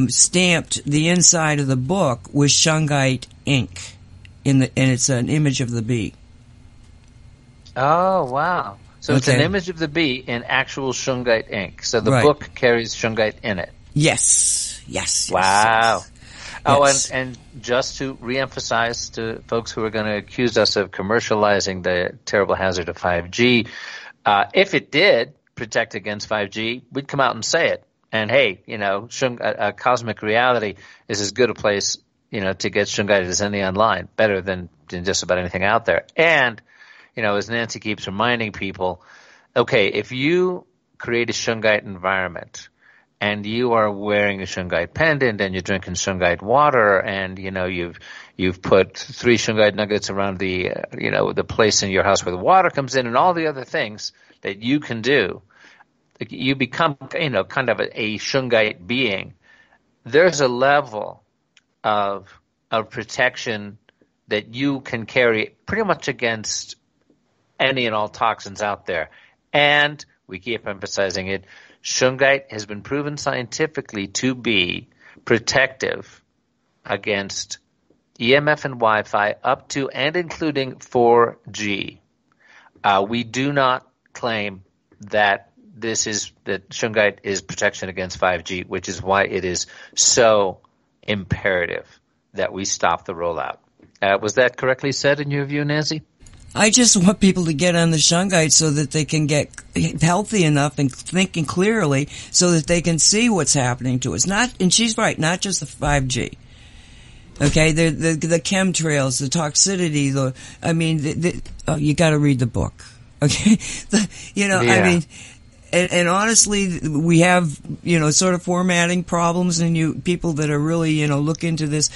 stamped the inside of the book with shungite ink, and it's an image of the bee. Oh, wow. So it's Okay. an image of the bee in actual shungite ink. So the Right. book carries shungite in it. Yes. Wow. Oh, Yes. and just to reemphasize to folks who are going to accuse us of commercializing the terrible hazard of 5G, if it did protect against 5G, we'd come out and say it. And hey, Cosmic Reality is as good a place, to get shungite as any online, better than just about anything out there. And as Nancy keeps reminding people, okay, if you create a shungite environment and you are wearing a shungite pendant and you're drinking shungite water and, you've put 3 shungite nuggets around the place in your house where the water comes in and all the other things that you can do, you become, kind of a shungite being. There's a level of protection that you can carry pretty much against any and all toxins out there. And we keep emphasizing it, shungite has been proven scientifically to be protective against EMF and Wi-Fi up to and including 4G. We do not claim that shungite is protection against 5G, which is why it is so imperative that we stop the rollout. Was that correctly said in your view, Nancy? I just want people to get on the shungite so that they can get healthy enough and thinking clearly so that they can see what's happening to us. And she's right, not just the 5G. Okay, the chemtrails, the toxicity, you got to read the book. Okay, And honestly, we have, sort of formatting problems, and people that are really, look into this,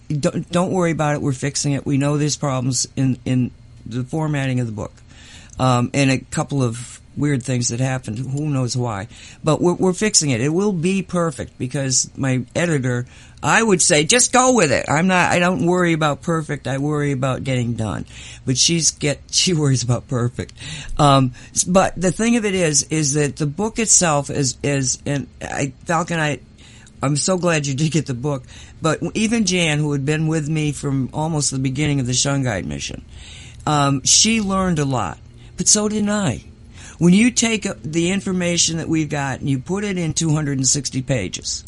don't worry about it. We're fixing it. We know there's problems in the formatting of the book, and a couple of weird things that happened. Who knows why? But we're fixing it. It will be perfect because my editor, I would say, just go with it. I don't worry about perfect. I worry about getting done. But she worries about perfect. But the thing of it is that the book itself Falcon, I'm so glad you did get the book. But even Jan, who had been with me from almost the beginning of the shungite mission, she learned a lot. But so did I. When you take the information that we've got and you put it in 260 pages,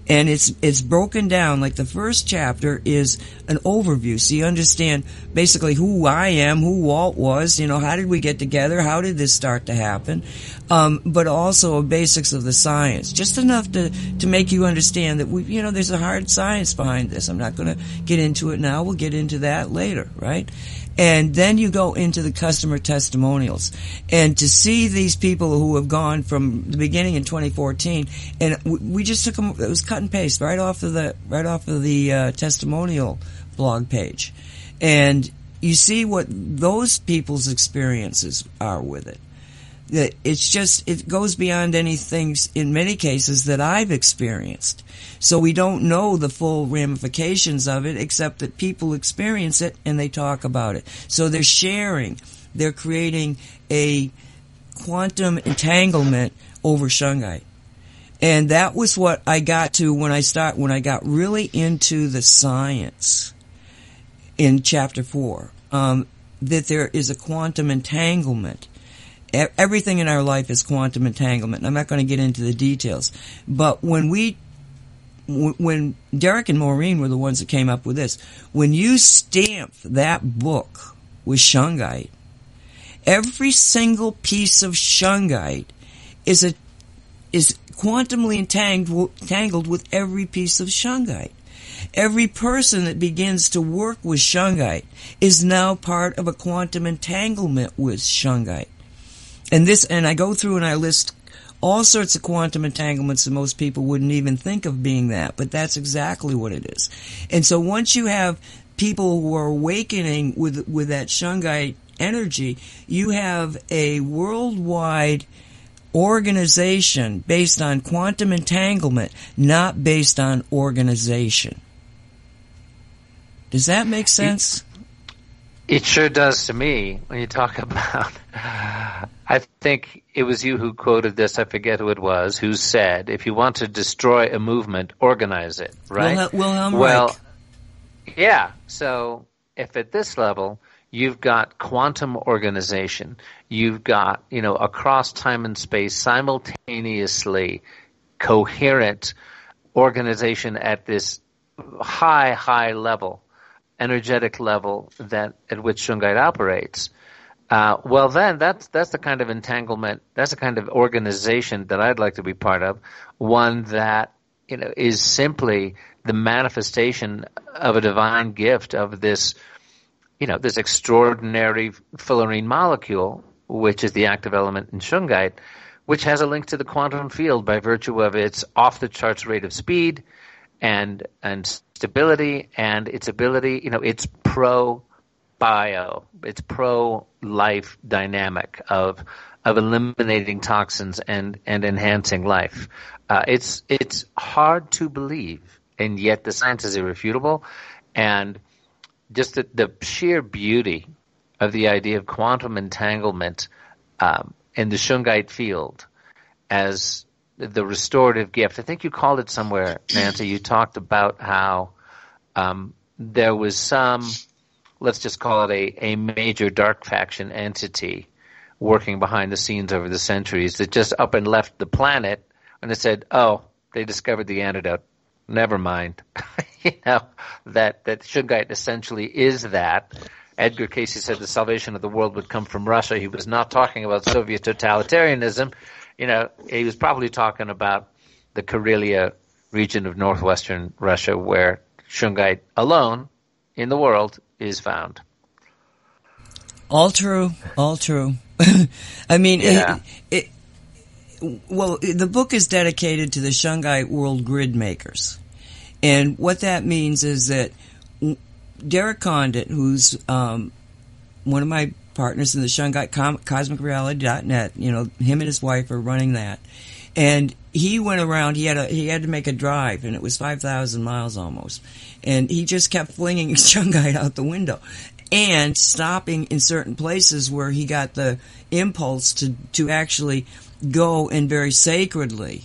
and it's broken down, like the first chapter is an overview, so you understand basically who I am, who Walt was, how did we get together, how did this start to happen, but also basics of the science, just enough to make you understand that there's a hard science behind this. I'm not going to get into it now. We'll get into that later, right? And then you go into the customer testimonials, and to see these people who have gone from the beginning in 2014, and we just took them. It was cut and paste right off of the testimonial blog page, and you see what those people's experiences are with it. It goes beyond anything in many cases that I've experienced. So we don't know the full ramifications of it, except that people experience it and they talk about it. So they're sharing. They're creating a quantum entanglement over shungite. And that was what I got to when I got really into the science in chapter 4, that there is a quantum entanglement. Everything in our life is quantum entanglement. I'm not going to get into the details. But when Derek and Maureen were the ones that came up with this, when you stamp that book with shungite, every single piece of shungite is quantumly entangled with every piece of shungite. Every person that begins to work with shungite is now part of a quantum entanglement with shungite. And I go through and I list all sorts of quantum entanglements that most people wouldn't even think of being that, but that's exactly what it is. And so once you have people who are awakening with that shungite energy, you have a worldwide organization based on quantum entanglement, not based on organization. Does that make sense? It sure does to me when you talk about, I think it was you who quoted this, I forget who it was, who said, if you want to destroy a movement, organize it, right? Wilhelm well, Reich. Yeah, so if at this level you've got quantum organization, you've got, across time and space simultaneously coherent organization at this high level, energetic level at which shungite operates, well then that's the kind of entanglement, that's the kind of organization that I'd like to be part of, one that is simply the manifestation of a divine gift of this this extraordinary fullerene molecule, which is the active element in shungite, which has a link to the quantum field by virtue of its off the charts rate of speed and stability, and its ability, it's pro-bio, it's pro-life dynamic of eliminating toxins and enhancing life. It's hard to believe, and yet the science is irrefutable, and just the sheer beauty of the idea of quantum entanglement in the shungite field as the restorative gift. I think you called it somewhere, Nancy. You talked about how there was some, let's just call it a major dark faction entity working behind the scenes over the centuries that just up and left the planet, and it said, oh, they discovered the antidote. Never mind. That shungite essentially is that. Edgar Casey said the salvation of the world would come from Russia. He was not talking about Soviet totalitarianism. He was probably talking about the Karelia region of northwestern Russia, where shungite alone in the world is found. All true. I mean, yeah. The book is dedicated to the shungite world grid makers. And what that means is that Derek Condit, who's one of my partners in the shungite cosmicreality.net, him and his wife are running that. And he went around, he had to make a drive, and it was 5,000 miles almost. And he just kept flinging shungite out the window and stopping in certain places where he got the impulse to actually go and very sacredly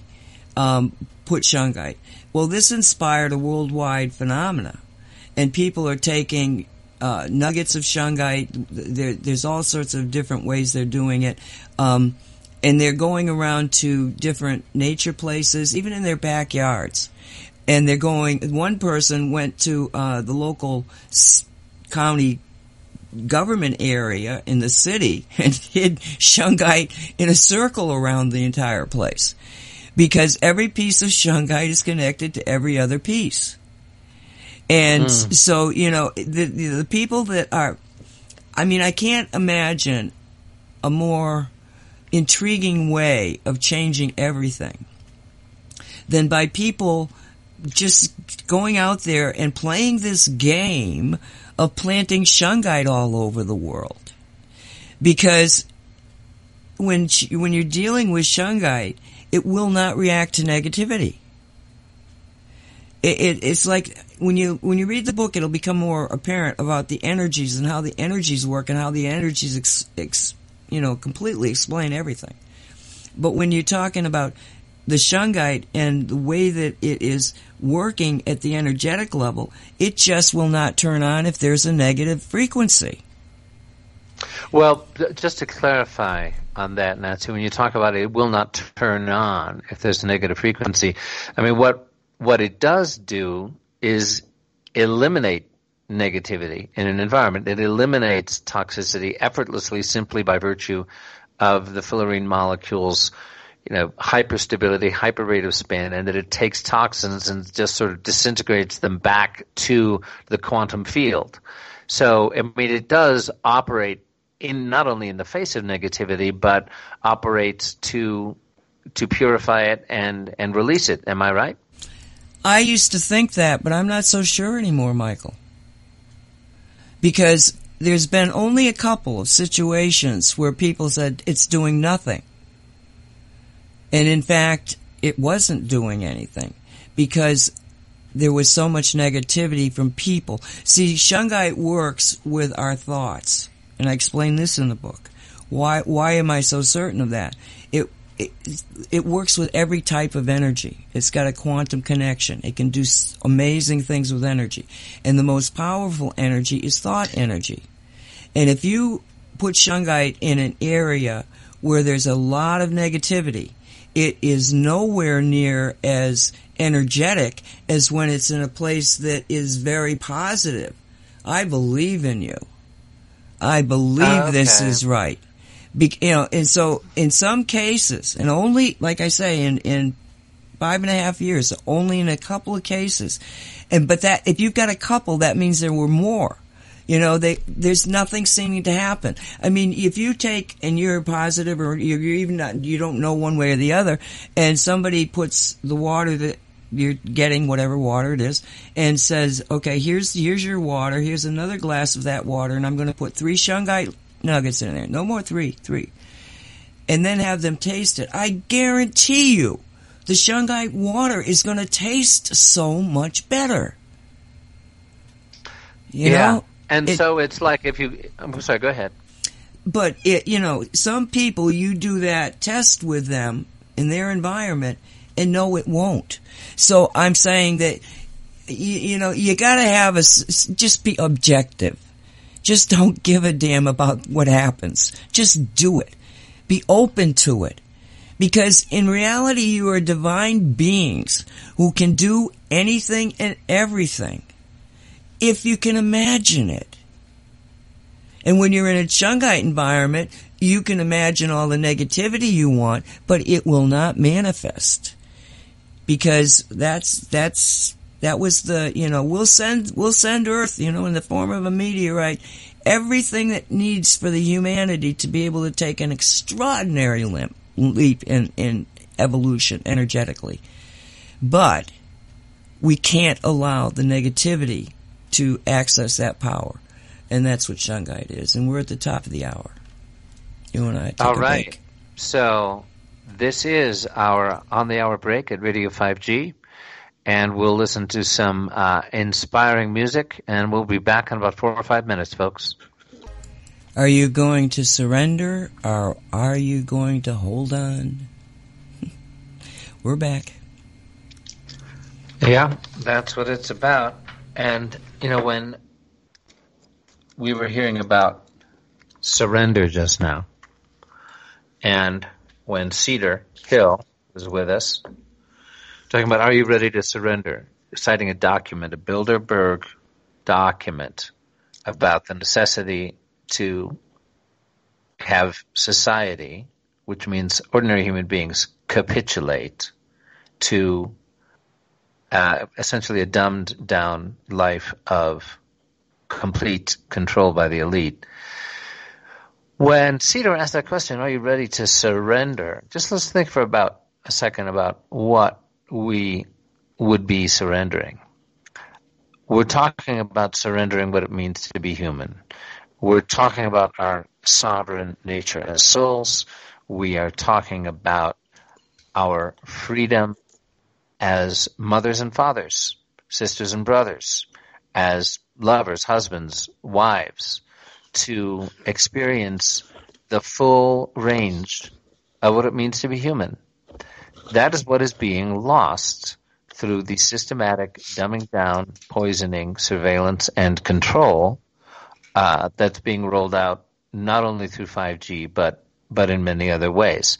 put shungite. Well, this inspired a worldwide phenomena, and people are taking nuggets of shungite. There's all sorts of different ways they're doing it, and they're going around to different nature places, even in their backyards. And they're going. One person went to the local county government area in the city and hid shungite in a circle around the entire place, because every piece of shungite is connected to every other piece. And so, the people that are, I can't imagine a more intriguing way of changing everything than by people just going out there and playing this game of planting shungite all over the world. Because when you're dealing with shungite, it will not react to negativity. It's like when you read the book, it'll become more apparent about the energies and how the energies work and how the energies completely explain everything. But when you're talking about the shungite and the way that it is working at the energetic level, it just will not turn on if there's a negative frequency. Well, just to clarify on that, Nancy, when you talk about it will not turn on if there's a negative frequency, I mean, what it does do is eliminate negativity in an environment. It eliminates toxicity effortlessly simply by virtue of the fullerene molecules, hyperstability, hyper rate of spin, and that it takes toxins and just sort of disintegrates them back to the quantum field. So, I mean, it does operate in not only in the face of negativity, but operates to purify it and release it. Am I right? I used to think that, but I'm not so sure anymore, Michael. Because there's been only a couple of situations where people said it's doing nothing. And in fact, it wasn't doing anything because there was so much negativity from people. See, shungite works with our thoughts. And I explain this in the book. Why am I so certain of that? It works with every type of energy. It's got a quantum connection. It can do amazing things with energy. And the most powerful energy is thought energy. And if you put shungite in an area where there's a lot of negativity, it is nowhere near as energetic as when it's in a place that is very positive. I believe in you. I believe this is right. And so in some cases, and only, like I say, in 5.5 years, only in a couple of cases, but that, if you've got a couple, that means there were more. There's nothing seeming to happen. I mean, if you take, and you're positive, or you're even not, you don't know one way or the other, and somebody puts the water that you're getting, whatever water it is, and says, okay, here's your water, here's another glass of that water, and I'm going to put 3 shungite nuggets in there. No more 3. And then have them taste it. I guarantee you, the shungite water is going to taste so much better. You know? And so it's like I'm sorry, go ahead. But some people, you do that test with them in their environment, and no, it won't. So I'm saying that, you gotta just be objective. Just don't give a damn about what happens. Just do it. Be open to it. Because in reality, you are divine beings who can do anything and everything if you can imagine it. And when you're in a shungite environment, you can imagine all the negativity you want, but it will not manifest. Because that was the, we'll send Earth, in the form of a meteorite, everything that needs for the humanity to be able to take an extraordinary leap in evolution energetically. But we can't allow the negativity to access that power. And that's what shungite is. And we're at the top of the hour. You and I take All a right. break. So this is our on-the-hour break at Radio 5G. And we'll listen to some inspiring music, and we'll be back in about 4 or 5 minutes, folks. Are you going to surrender, or are you going to hold on? We're back. Yeah, that's what it's about. And, when we were hearing about surrender just now, and when Cedar Hill was with us, talking about, are you ready to surrender? Citing a document, a Bilderberg document about the necessity to have society, which means ordinary human beings, capitulate to essentially a dumbed down life of complete control by the elite. When Cedar asked that question, are you ready to surrender? Just let's think for about a second about what we would be surrendering. We're talking about surrendering what it means to be human. We're talking about our sovereign nature as souls. We are talking about our freedom as mothers and fathers, sisters and brothers, as lovers, husbands, wives, to experience the full range of what it means to be human. That is what is being lost through the systematic dumbing down, poisoning, surveillance, and control that's being rolled out not only through 5G, but in many other ways.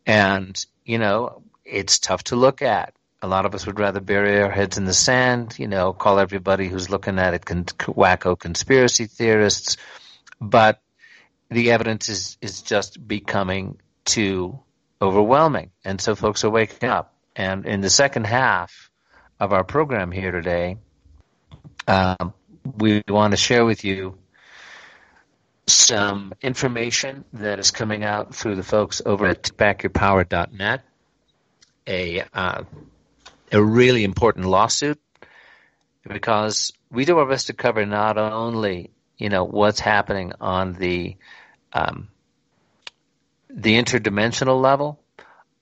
And, it's tough to look at. A lot of us would rather bury our heads in the sand, call everybody who's looking at it wacko conspiracy theorists. But the evidence is just becoming too overwhelming. And so folks are waking up. And in the second half of our program here today, we want to share with you some information that is coming out through the folks over at backyourpower.net, a really important lawsuit, because we do our best to cover not only what's happening on the interdimensional level,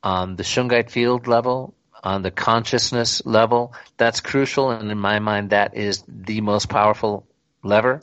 on the Shungite field level, on the consciousness level. That's crucial, and in my mind, that is the most powerful lever.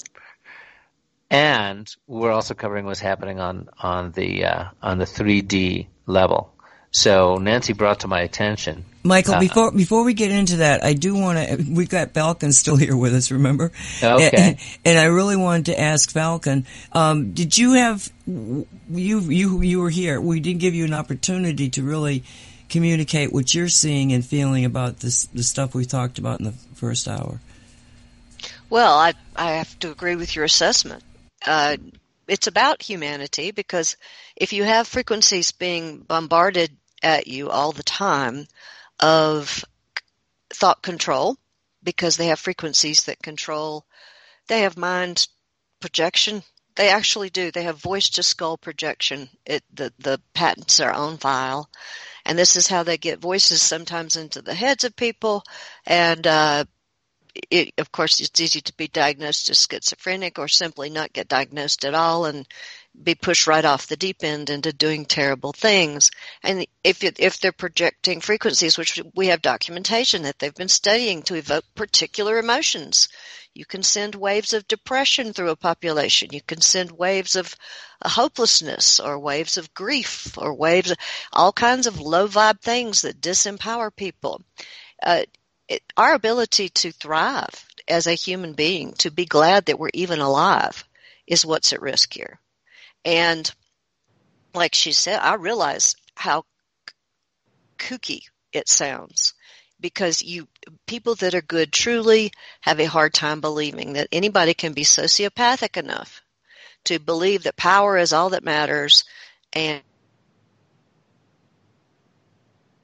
And we're also covering what's happening on the 3D level. So Nancy brought to my attention, Michael, before we get into that, I do want to. We've got Falcon still here with us, remember? Okay. And I really wanted to ask Falcon, did you have you were here? We did give you an opportunity to really communicate what you're seeing and feeling about the stuff we talked about in the first hour. Well, I have to agree with your assessment. It's about humanity, because if you have frequencies being bombarded at you all the time of thought control, because they have frequencies that control, they have mind projection. They actually do. They have voice to skull projection. The patents are on file. And this is how they get voices sometimes into the heads of people. And of course, it's easy to be diagnosed as schizophrenic or simply not get diagnosed at all and be pushed right off the deep end into doing terrible things. And if they're projecting frequencies, which we have documentation that they've been studying to evoke particular emotions, you can send waves of depression through a population. You can send waves of hopelessness or waves of grief or waves of all kinds of low vibe things that disempower people. Our ability to thrive as a human being, to be glad that we're even alive, is what's at risk here. And like she said, I realize how kooky it sounds, because people that are good truly have a hard time believing that anybody can be sociopathic enough to believe that power is all that matters, and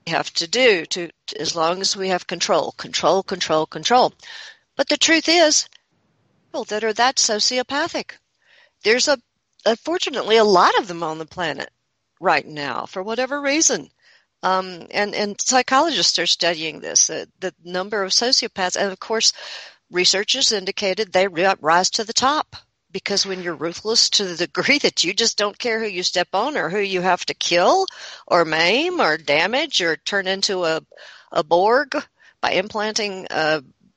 have to do to as long as we have control. But the truth is, people that are that sociopathic, there's unfortunately a lot of them on the planet right now for whatever reason. And psychologists are studying this, the number of sociopaths. And of course, research has indicated they rise to the top, because when you're ruthless to the degree that you just don't care who you step on or who you have to kill or maim or damage or turn into a Borg by implanting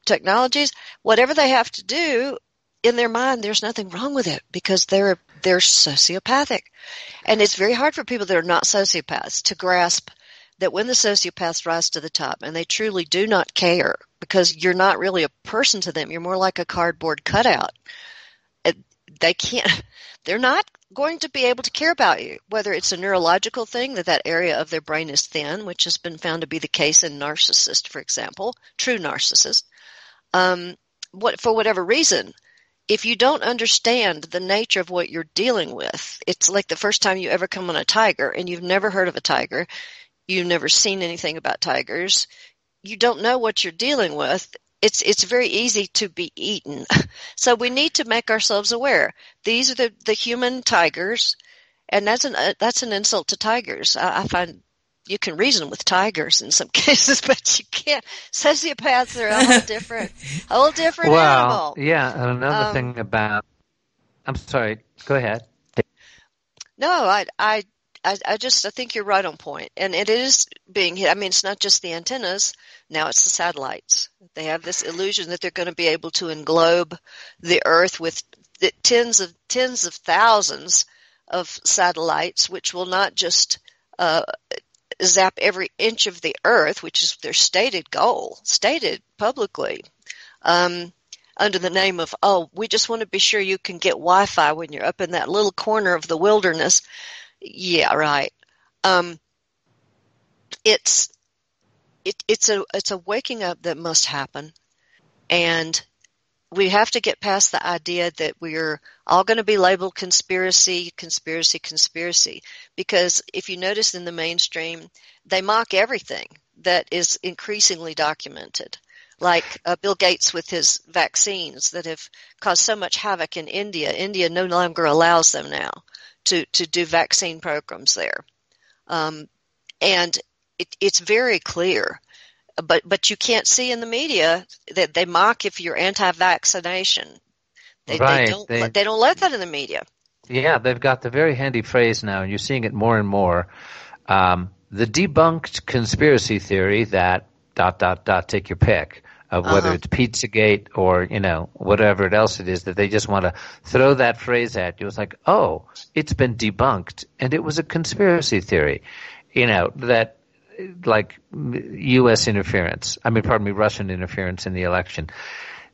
technologies, whatever they have to do, in their mind, there's nothing wrong with it, because they're sociopathic. And it's very hard for people that are not sociopaths to grasp that when the sociopaths rise to the top and they truly do not care, because you're not really a person to them, you're more like a cardboard cutout. They're not going to be able to care about you, whether it's a neurological thing, that area of their brain is thin, which has been found to be the case in narcissists, for example, true narcissists. For whatever reason, if you don't understand the nature of what you're dealing with, it's like the first time you ever come on a tiger and you've never heard of a tiger, you've never seen anything about tigers, you don't know what you're dealing with. It's very easy to be eaten. So we need to make ourselves aware. These are the human tigers, and that's an insult to tigers. I find you can reason with tigers in some cases, but you can't. Sociopaths are a whole different animal. Yeah, another thing about. I'm sorry. Go ahead. No, I think you're right on point. And it is being hit. I mean, it's not just the antennas. Now it's the satellites. They have this illusion that they're going to be able to englobe the Earth with tens of thousands of satellites, which will not just zap every inch of the Earth, which is their stated goal, stated publicly, under the name of, we just want to be sure you can get Wi-Fi when you're up in that little corner of the wilderness. Yeah, right. It's a waking up that must happen, and we have to get past the idea that we're all going to be labeled conspiracy, because if you notice in the mainstream, they mock everything that is increasingly documented, like Bill Gates with his vaccines that have caused so much havoc in India. India no longer allows them now to do vaccine programs there. And it's very clear. But you can't see in the media that they mock if you're anti-vaccination. They don't let that in the media. Yeah, they've got the very handy phrase now, and you're seeing it more and more. The debunked conspiracy theory that ... take your pick of whether it's Pizzagate or, whatever else it is, that they just want to throw that phrase at you. It's like, it's been debunked, and it was a conspiracy theory, that like U.S. interference. Russian interference in the election.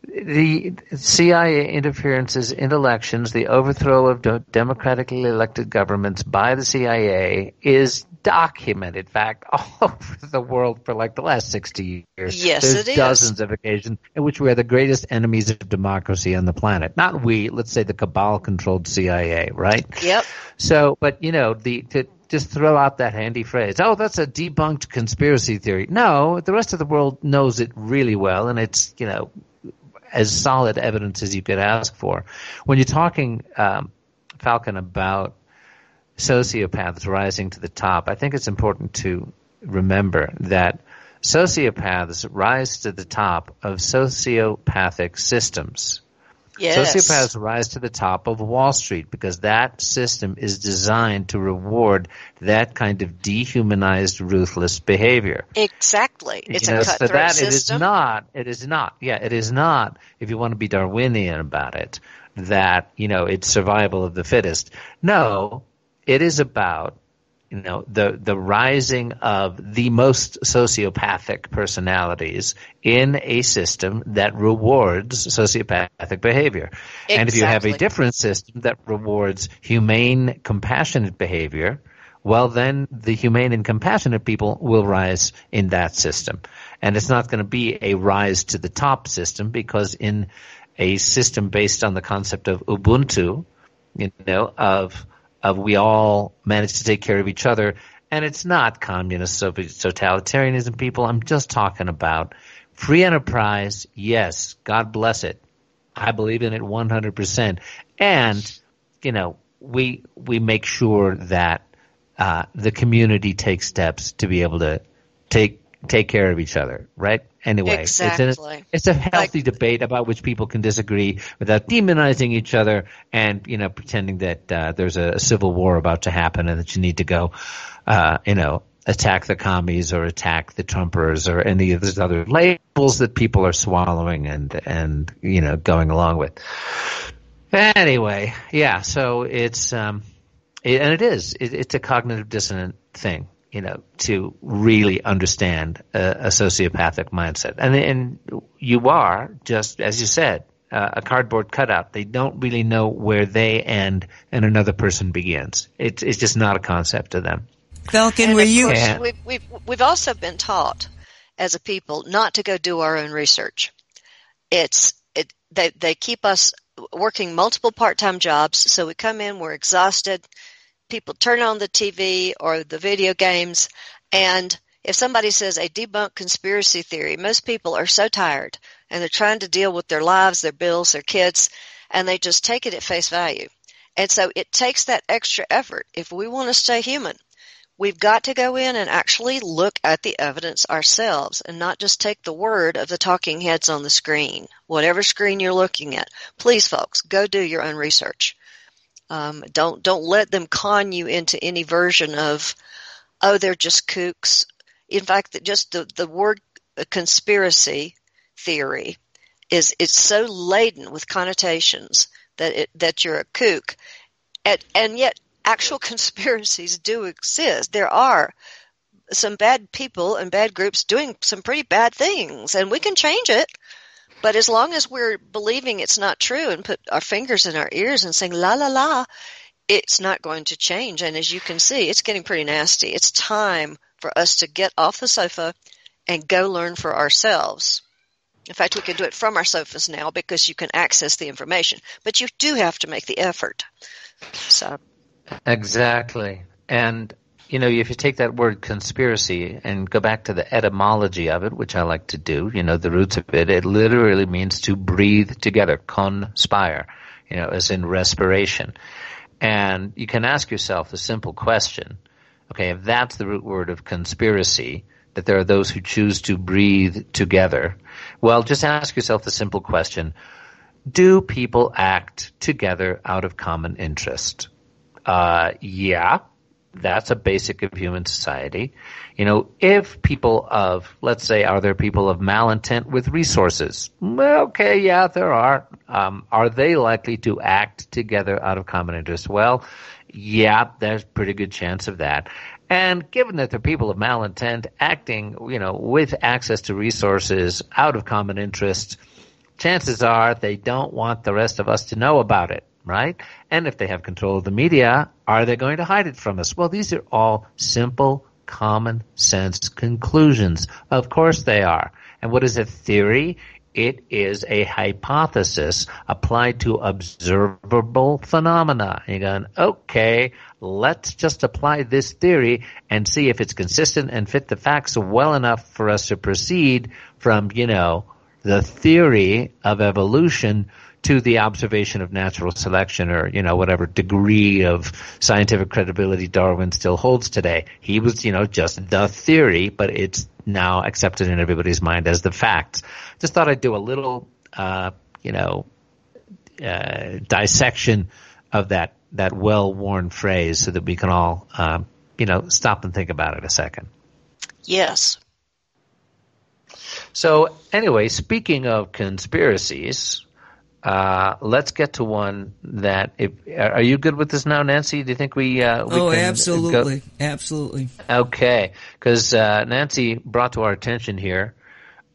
The CIA interferences in elections, the overthrow of democratically elected governments by the CIA is documented fact all over the world for like the last 60 years. Yes, There's it is. Dozens of occasions in which we are the greatest enemies of democracy on the planet. Not we, let's say the cabal-controlled CIA, right? Yep. So, but to just throw out that handy phrase, that's a debunked conspiracy theory. No, the rest of the world knows it really well, and it's, as solid evidence as you could ask for. When you're talking, Falcon, about sociopaths rising to the top, I think it's important to remember that sociopaths rise to the top of sociopathic systems. Yes. Sociopaths rise to the top of Wall Street because that system is designed to reward that kind of dehumanized, ruthless behavior. Exactly. It's a cutthroat system. It is not. Yeah, it is not, if you want to be Darwinian about it, that, it's survival of the fittest. No, it is about, the rising of the most sociopathic personalities in a system that rewards sociopathic behavior. Exactly. And if you have a different system that rewards humane, compassionate behavior, well, then the humane and compassionate people will rise in that system. And it's not going to be a rise to the top system, because in a system based on the concept of Ubuntu, of we all manage to take care of each other. And it's not communist totalitarianism, people. I'm just talking about free enterprise. Yes, God bless it. I believe in it 100%. And, we make sure that the community takes steps to be able to take care of each other, right? Anyway, exactly. It's a healthy debate about which people can disagree without demonizing each other and, pretending that there's a civil war about to happen and that you need to go, attack the commies or attack the Trumpers or any of those other labels that people are swallowing and going along with. Anyway, yeah, so it's it's a cognitive dissonant thing. To really understand a sociopathic mindset. And you are, just as you said, a cardboard cutout. They don't really know where they end and another person begins. It's just not a concept to them. Falcon, and were you? We've also been taught as a people not to go do our own research. They keep us working multiple part-time jobs, so we come in, we're exhausted. People turn on the TV or the video games, and if somebody says a debunked conspiracy theory, most people are so tired, and they're trying to deal with their lives, their bills, their kids, and they just take it at face value. And so it takes that extra effort. If we want to stay human, we've got to go in and actually look at the evidence ourselves and not just take the word of the talking heads on the screen. Whatever screen you're looking at, please, folks, go do your own research. Don't let them con you into any version of, oh, they're just kooks. In fact, just the word conspiracy theory it's so laden with connotations that you're a kook, and yet actual conspiracies do exist. There are some bad people and bad groups doing some pretty bad things, and we can change it. But as long as we're believing it's not true and put our fingers in our ears and saying la la la, it's not going to change. And as you can see, it's getting pretty nasty. It's time for us to get off the sofa and go learn for ourselves. In fact, we can do it from our sofas now because you can access the information. But you do have to make the effort. So exactly. And if you take that word conspiracy and go back to the etymology of it, which I like to do, the roots of it, it literally means to breathe together, conspire, as in respiration. And you can ask yourself the simple question, okay, if that's the root word of conspiracy, that there are those who choose to breathe together, well, just ask yourself the simple question, do people act together out of common interest? Yeah. That's a basic of human society. If people of, let's say, are there people of malintent with resources? Well, okay, yeah, there are. Are they likely to act together out of common interest? Well, yeah, there's a pretty good chance of that. And given that they're people of malintent acting, with access to resources out of common interest, chances are they don't want the rest of us to know about it. Right? And if they have control of the media, are they going to hide it from us? Well, these are all simple, common sense conclusions. Of course they are. And what is a theory? It is a hypothesis applied to observable phenomena. You're going, okay, let's just apply this theory and see if it's consistent and fit the facts well enough for us to proceed from, the theory of evolution to the observation of natural selection, or, whatever degree of scientific credibility Darwin still holds today. He was, just the theory, but it's now accepted in everybody's mind as the facts. Just thought I'd do a little, dissection of that well-worn phrase so that we can all, stop and think about it a second. Yes. So anyway, speaking of conspiracies, let's get to one that. Are you good with this now, Nancy? Do you think we can absolutely, go? Absolutely. Okay, because Nancy brought to our attention here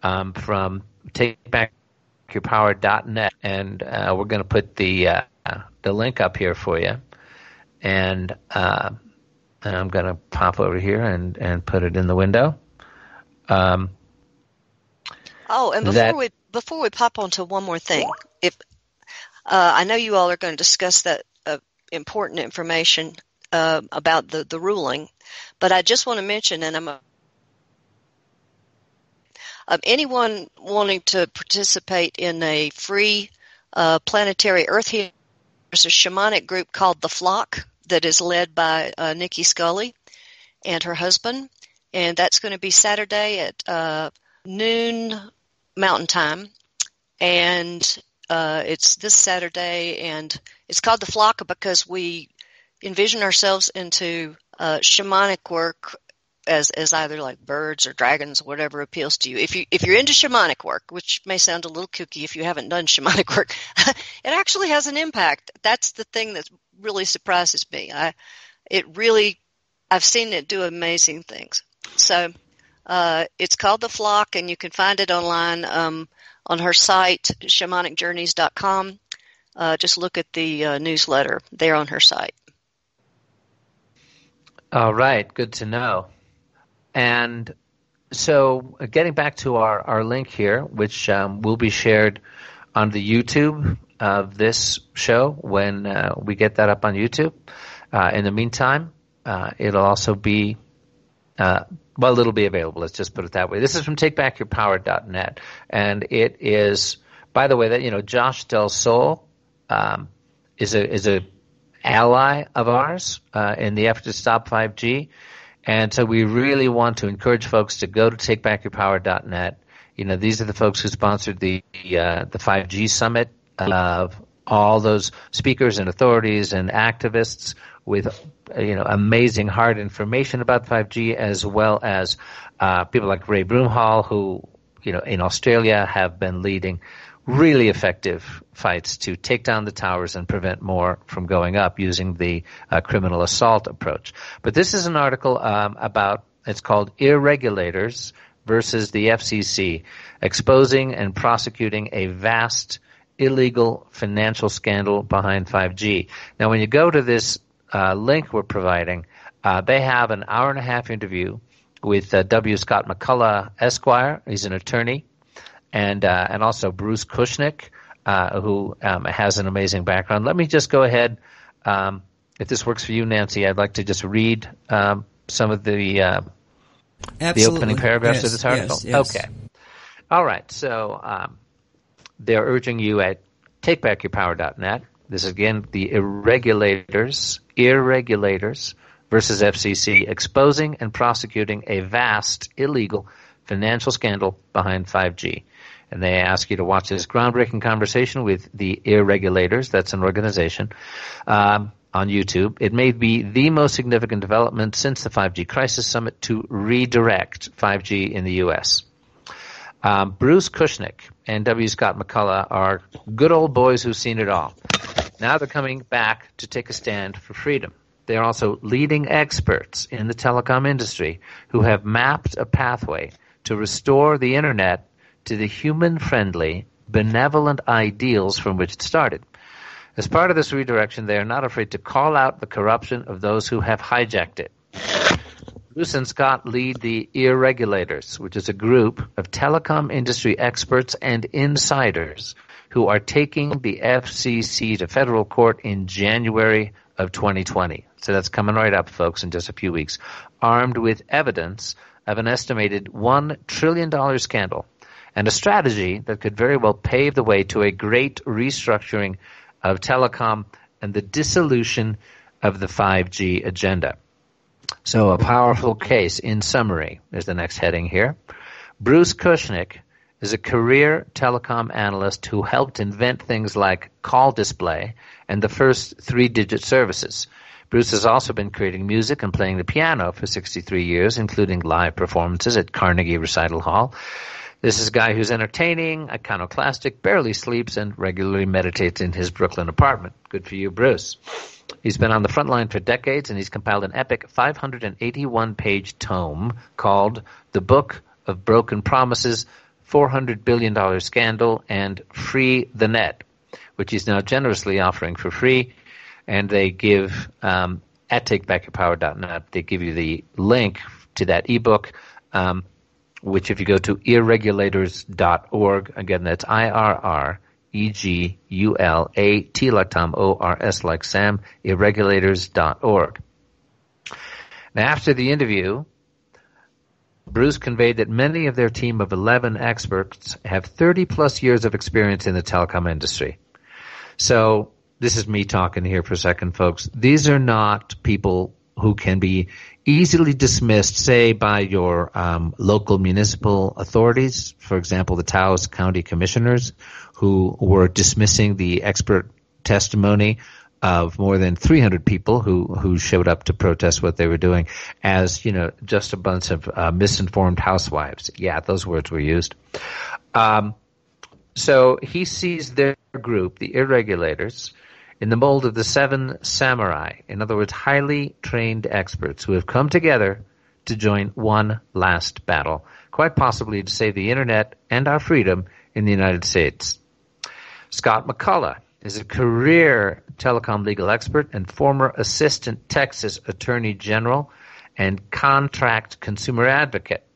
from TakeBackYourPower.net, and we're going to put the link up here for you, and I'm going to pop over here and put it in the window. Before we pop on to one more thing, if I know you all are going to discuss that important information about the ruling, but I just want to mention, and anyone wanting to participate in a free planetary Earth healing, there's a shamanic group called The Flock that is led by Nikki Scully and her husband, and that's going to be Saturday at noon Mountain Time, and it's this Saturday, and it's called The Flock because we envision ourselves into shamanic work as either like birds or dragons, whatever appeals to you. If you're into shamanic work, which may sound a little kooky if you haven't done shamanic work, it actually has an impact. That's the thing that really surprises me. I've seen it do amazing things. So it's called The Flock, and you can find it online on her site, shamanicjourneys.com. Just look at the newsletter there on her site. All right, good to know. And so getting back to our link here, which will be shared on the YouTube of this show when we get that up on YouTube. In the meantime, it'll also be it'll be available. Let's just put it that way. This is from TakeBackYourPower.net, and it is, by the way, that Josh Del Sol is a ally of ours in the effort to stop 5G, and so we really want to encourage folks to go to TakeBackYourPower.net. These are the folks who sponsored the 5G summit of all those speakers and authorities and activists with amazing hard information about 5G, as well as people like Ray Broomhall, who in Australia have been leading really effective fights to take down the towers and prevent more from going up using the criminal assault approach. But this is an article it's called Irregulators versus the FCC, exposing and prosecuting a vast illegal financial scandal behind 5G. Now, when you go to this link we're providing, they have an hour-and-a-half interview with W. Scott McCullough, Esquire. He's an attorney, and also Bruce Kushnick, who has an amazing background. Let me just go ahead. If this works for you, Nancy, I'd like to just read some of the opening paragraphs of this article. Yes. Okay. All right. So they're urging you at takebackyourpower.net. This is, again, the Irregulators versus FCC, exposing and prosecuting a vast illegal financial scandal behind 5G. And they ask you to watch this groundbreaking conversation with the Irregulators. That's an organization on YouTube. It may be the most significant development since the 5G Crisis Summit to redirect 5G in the U.S. Bruce Kushnick and W. Scott McCullough are good old boys who've seen it all. Now they're coming back to take a stand for freedom. They are also leading experts in the telecom industry who have mapped a pathway to restore the Internet to the human-friendly, benevolent ideals from which it started. As part of this redirection, they are not afraid to call out the corruption of those who have hijacked it. Bruce and Scott lead the Irregulators, which is a group of telecom industry experts and insiders who are taking the FCC to federal court in January of 2020. So that's coming right up, folks, in just a few weeks, armed with evidence of an estimated $1 trillion scandal and a strategy that could very well pave the way to a great restructuring of telecom and the dissolution of the 5G agenda. So a powerful case. In summary, there's the next heading here. Bruce Kushnick is a career telecom analyst who helped invent things like call display and the first 3-digit services. Bruce has also been creating music and playing the piano for 63 years, including live performances at Carnegie Recital Hall. This is a guy who's entertaining, iconoclastic, barely sleeps, and regularly meditates in his Brooklyn apartment. Good for you, Bruce. He's been on the front line for decades, and he's compiled an epic 581-page tome called The Book of Broken Promises, $400 billion Scandal, and Free the Net, which he's now generously offering for free. And they give, at takebackyourpower.net, they give you the link to that ebook, which if you go to irregulators.org, again, that's IRREGULAT like Tom, ORS like Sam, irregulators.org. Now, after the interview, Bruce conveyed that many of their team of 11 experts have 30-plus years of experience in the telecom industry. So this is me talking here for a second, folks. These are not people who can be easily dismissed, say, by your local municipal authorities. For example, the Taos County Commissioners, who were dismissing the expert testimony of more than 300 people who showed up to protest what they were doing as, just a bunch of misinformed housewives. Yeah, those words were used. So he sees their group, the Irregulators, in the mold of the 7 samurai, in other words, highly trained experts who have come together to join one last battle, quite possibly to save the Internet and our freedom in the United States. Scott McCullough is a career telecom legal expert and former assistant Texas Attorney General and contract consumer advocate.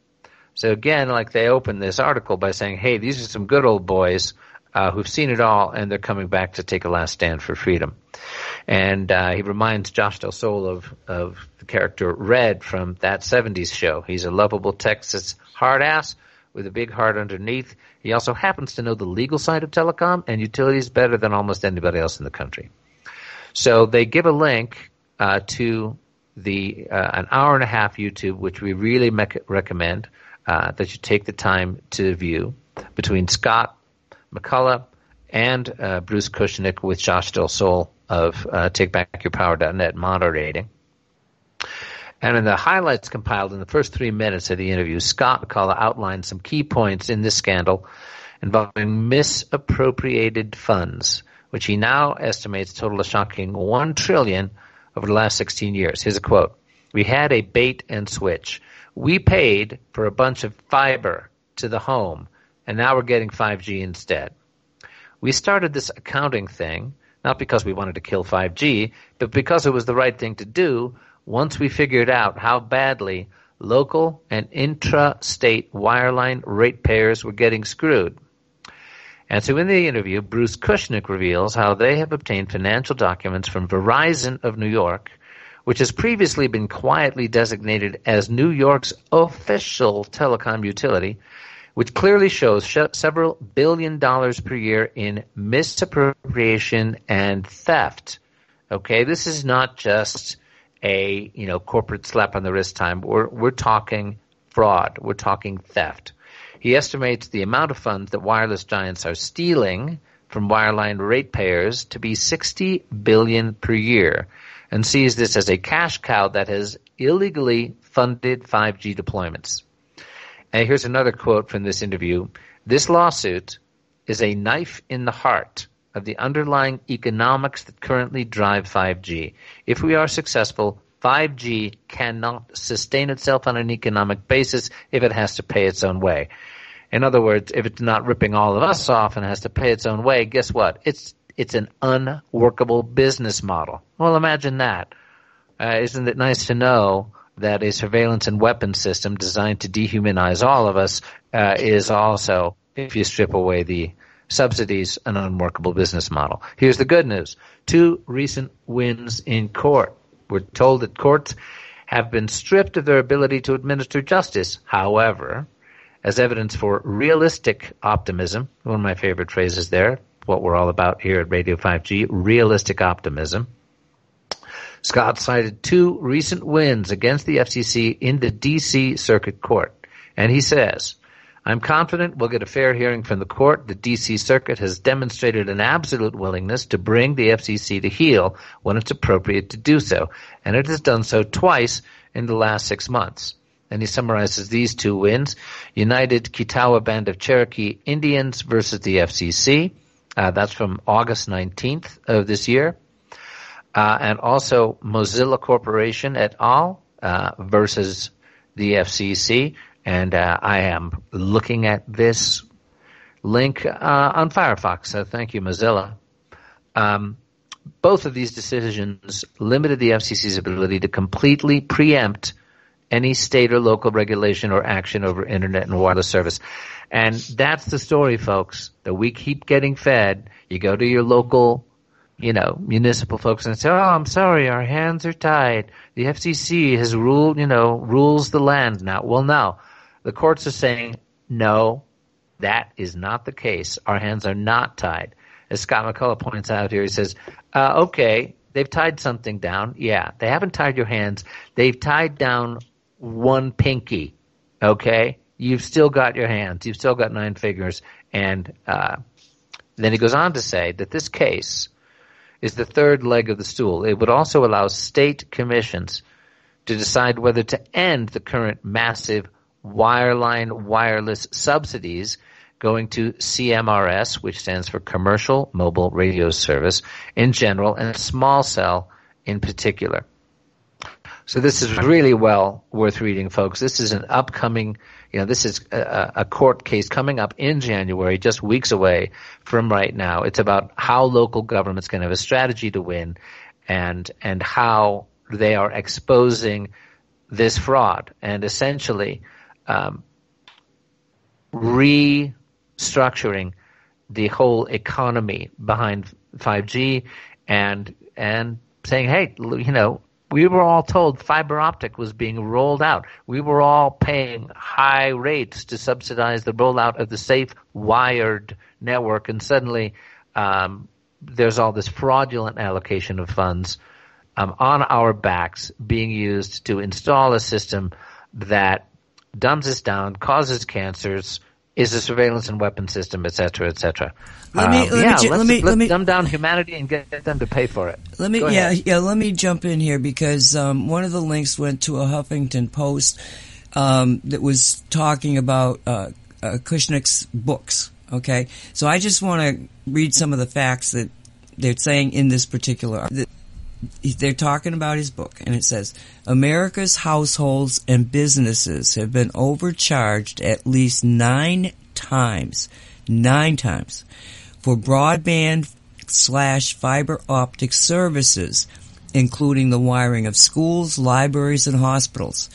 So again, like they open this article by saying, hey, these are some good old boys who've seen it all, and they're coming back to take a last stand for freedom. And he reminds Josh Del Sol of the character Red from That 70s Show. He's a lovable Texas hard ass with a big heart underneath. He also happens to know the legal side of telecom and utilities better than almost anybody else in the country. So they give a link to the an hour-and-a-half YouTube, which we really recommend that you take the time to view, between Scott McCullough and Bruce Kushnick with Josh Del Sol of TakeBackYourPower.net moderating. And in the highlights compiled in the first 3 minutes of the interview, Scott McCullough outlined some key points in this scandal involving misappropriated funds, which he now estimates total a shocking $1 trillion over the last 16 years. Here's a quote. "We had a bait and switch. We paid for a bunch of fiber to the home, and now we're getting 5G instead. We started this accounting thing, not because we wanted to kill 5G, but because it was the right thing to do once we figured out how badly local and intra-state wireline ratepayers were getting screwed." And so in the interview, Bruce Kushnick reveals how they have obtained financial documents from Verizon of New York, which has previously been quietly designated as New York's official telecom utility, which clearly shows several $1 billion per year in misappropriation and theft. Okay, this is not just a corporate slap on the wrist time. We're talking fraud. We're talking theft. He estimates the amount of funds that wireless giants are stealing from wireline ratepayers to be $60 billion per year, and sees this as a cash cow that has illegally funded 5G deployments. And here's another quote from this interview. "This lawsuit is a knife in the heart of the underlying economics that currently drive 5G. If we are successful, 5G cannot sustain itself on an economic basis if it has to pay its own way." In other words, if it's not ripping all of us off and has to pay its own way, guess what? It's an unworkable business model. Well, imagine that. Isn't it nice to know that a surveillance and weapons system designed to dehumanize all of us is also, if you strip away the subsidies, an unworkable business model. Here's the good news. 2 recent wins in court. We're told that courts have been stripped of their ability to administer justice. However, as evidence for realistic optimism, one of my favorite phrases there, what we're all about here at Radio 5G, realistic optimism, Scott cited 2 recent wins against the FCC in the D.C. Circuit Court. And he says, "I'm confident we'll get a fair hearing from the court. The D.C. Circuit has demonstrated an absolute willingness to bring the FCC to heel when it's appropriate to do so, and it has done so twice in the last 6 months." And he summarizes these 2 wins. United Kitawa Band of Cherokee Indians versus the FCC. That's from August 19th of this year. And also Mozilla Corporation et al. Versus the FCC. And I am looking at this link on Firefox. So thank you, Mozilla. Both of these decisions limited the FCC's ability to completely preempt any state or local regulation or action over internet and wireless service. And that's the story, folks, that we keep getting fed. You go to your local, municipal folks and say, "Oh, I'm sorry, our hands are tied. The FCC has ruled, rules the land now." Well, no. The courts are saying, no, that is not the case. Our hands are not tied. As Scott McCullough points out here, he says, okay, they've tied something down. Yeah, they haven't tied your hands. They've tied down one pinky, okay? You've still got your hands. You've still got 9 fingers. And then he goes on to say that this case is the third leg of the stool. It would also allow state commissions to decide whether to end the current massive wireline wireless subsidies going to CMRS, which stands for Commercial Mobile Radio Service in general, and small cell in particular. So this is really well worth reading, folks. This is an upcoming, this is a court case coming up in January, just weeks away from right now. It's about how local governments can have a strategy to win and how they are exposing this fraud and essentially restructuring the whole economy behind 5G and saying, hey, we were all told fiber optic was being rolled out. We were all paying high rates to subsidize the rollout of the safe wired network, and suddenly there's all this fraudulent allocation of funds on our backs being used to install a system that dumbs us down, causes cancers, is the surveillance and weapon system, et cetera, et cetera. Let's dumb down humanity and get them to pay for it. Let me jump in here because one of the links went to a Huffington Post that was talking about Kushnick's books. Okay, so I just want to read some of the facts that they're saying in this particular. They're talking about his book, and it says, America's households and businesses have been overcharged at least 9 times for broadband/fiber optic services, including the wiring of schools, libraries, and hospitals.